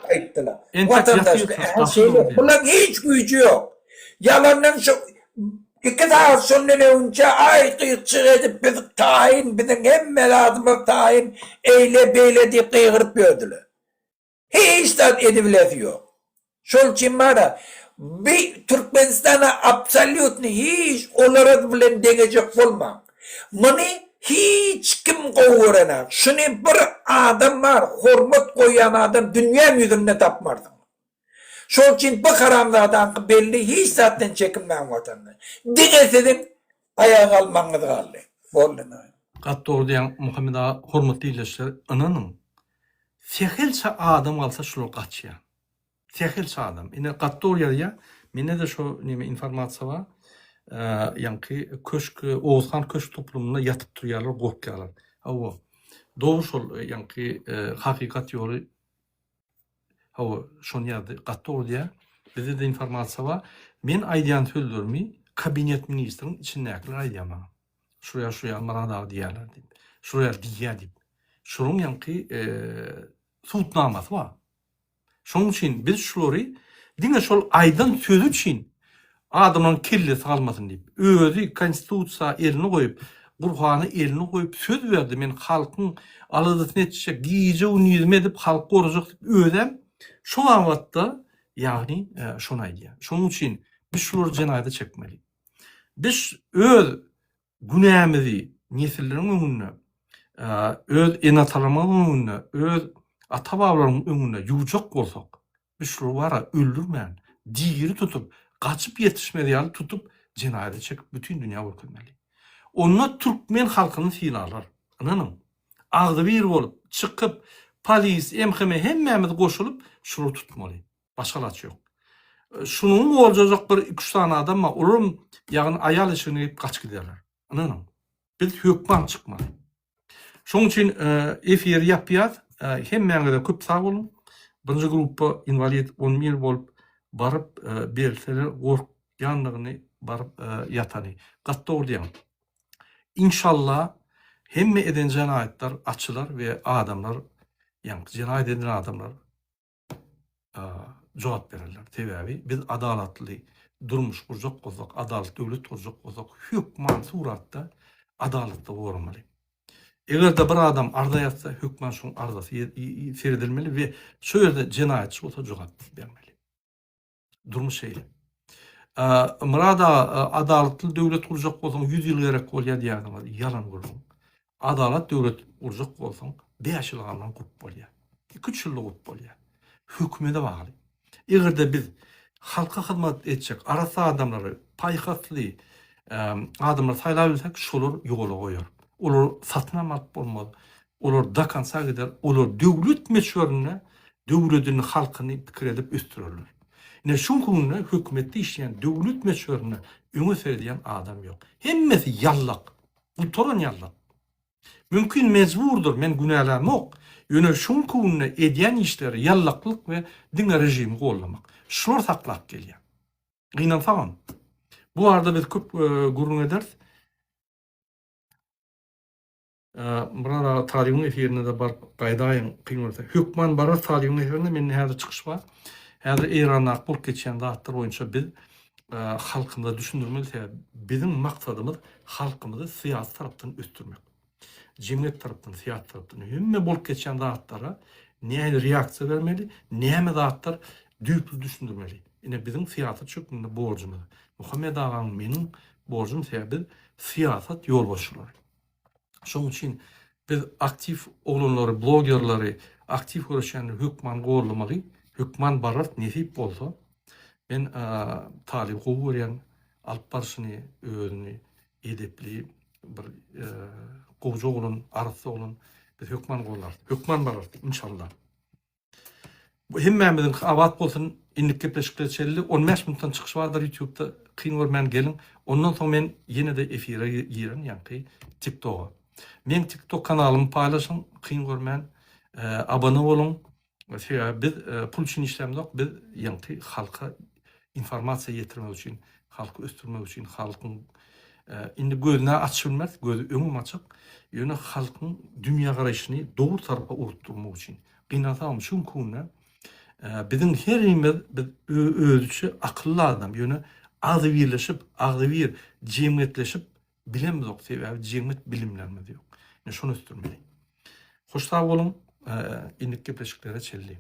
kayıttılar. Vatandaşlar. Bunların hiç gücü yok. Yalandan şu 2 saat sonra önce ay kıyıkçı edip bizi tayin, bizim hem meladımız tayin eyle beyle deyip kıyırıp gördüler. Hiç de edibilesi yok. Şol için bana bir Türkmenistan'a absolutni hiç onlara bilen denecek olmam. Bunu hiç kim kovurenar. Şunu bir adam var, hormat koyan adam dünya yüzünde tapmardım. Şol için bu karamlardan belli hiç zaten çekinmem vatandaş. Dinesedim ayağa almanız kaldı. Bollana. Gatda ordayan Muhammed Ağa hormatly ileşler ananın. Sehilçe adam alsa şunu kaçıya. Sehilçe adam. Yine gatda oraya mene de şu neme informasiya var. Yani köşk Oğuzhan köşk toplumuna yatıp duruyorlar, korkuyorlar. Hava doğru şol yani hakikat yolu hava şon ýerde gatda oraya bize de informasiya var. Men aýdýan sözlerimi kabinet ministriniň içindäkiler aýdýar. Şuraya marada diýerler diýip. Şuraya diýär diýip. Şonuň ýanky suwtnamasy var. Şonuň üçin biz şolary diňe şol aýdan söz üçin adamyň kelle salmasyn diýip. Özü konstitusiýa eline goýup, Gurhany eline goýup söz berdi. Men halkyň aladysyny etjek, giýje unizm edip halk gorajak diýip ödem. Şo wagtda ýagny şonu aýdýar. Şonuň üçin biz şolary jenaýda çekmeli. Biz öz günämizi nesilleriň öňünde, öz enatalamaň öňünde, öz ata-babalaryň öňünde ýuwjak bolsak, biz şolary bara öldürmän, diýiri tutup, gaçyp ýetişmeli ýaly tutup jenaýda çekip bütün dünýä görkezmeli. Onda Türkmen halkyny silalar. Ananyň agdy bir bolup çykyp polis, emheme hemmemiz goşulyp şunu tutmaly. Başgalaçy ýok. Şunun boljak bir 2-3 tane adam var. Olum ýagny aýal işini ýep gaç giderler. Ananyň. Biz hökman çykmaly. Şoň üçin efir ýapýar. Hemmeňe de köp sag bolun. Birinji gruppa invalid 11 bolup barıp belseler gorkýanlygyny barıp ýatany. Gatda ordaýan. İnşallah hemme eden jenaýatlar açylar we adamlar ýani jenaýat eden adamlar jogap bererler. Sebäbi biz adalatly durmuş kurjak bolsak, adalet döwlet kurjak bolsak, hökman suratda adalatly gormaly. Eger de bir adam arda ýatsa, hökman şoň ardasy seredilmeli we şu ýerde jenaýatçy bolsa jogap bermeli. Durmuş şeýle. Murada adaletli döwlet kurjak bolsaň 100 ýyl gerek bolýar diýýärler. Ýalan gurulýar. Adalet döwlet kurjak bolsaň 5 ýyl galan gurup bolýar. 2-3 ýyl gurup bolýar. Hökümete bagly. Eger de biz halka hyzmat etjek, arasa adamlary, paýhasly adamlar saýlap bilsek, şolar ýola goýar. Olar satyn alyp bolmaz. Olar dakansa gider, olar döwlet meşgulüne, döwletiň halkyny pikir edip östürürler. Ine şoň gününe hökümetde işleyen döwlet meşgulüne öňe serdiýän adam ýok. Hemmesi ýallak. Bu toran ýallak. Mümkin mecburdur, men günäläm yok. Ýöne şoň gününe edýän işleri ýallaklyk we diňe rejimi gollamak. Şolary saklap gelýär. Gynansagan. Bu arada biz köp gurrun ederiz. Burada talygyň efirine de bar gaýdaýyn kynursa. Hükman bara talygyň efirinde men häzir çykyş bar. Häzir Eran'a bolup geçen zatlar boýunça biz halkymyza düşündirmeli. Bizim maksadymyz halkymyzy syýasat tarapdan östürmek. Cemiyet tarapdan, siyasat tarapdan hemme bolup geçen zatlara näme reaksiýa bermeli, näme zatlar düýpli düşündirmeli. Ine bizim siyasat çökmünde borcumuz. Muhammed Ağa'nın menin borcum sebebi siyasat yol başlary. Şoň üçin biz aktif olanları, blogerleri, aktif uğraşanları hükman gorlamaly, hükman barat nesip bolsa, ben talip goýan alyp barşyny özüni edepli bir gowja bolan, arysy bolan biz hükman gorlar. Hükman barat inşallah. Bu hemmemizin awat bolsun indik gepleşikler çelli 15 minutdan çykyş bardyr YouTube'da kyn görmän gelin. Ondan soň men ýene de efire giren ýa-ni TikTok'a. Men TikTok kanalymy paylaşyň, kyn görmän, abone bolun. Biz pul üçin işlemdik, biz ýa-ni halka informasiýa ýetirmek üçin, halky östürmek üçin, halkyň indi gözüne açylmaz, gözü öňüm açyk. Ýöne halkyň dünýä garaşyny dogry tarapy urutdurmak üçin. Gynasam şuň kunna bizim herimiz özüçe akıllı adam. Ýöne agdy birleşip, agdy bir jemgyýetleşip bilemez ok sebäbi jemgyýet bilimlerimiz ýok. Şonu östürmeli. Hoş sag bolun, indik gepleşiklere çelli.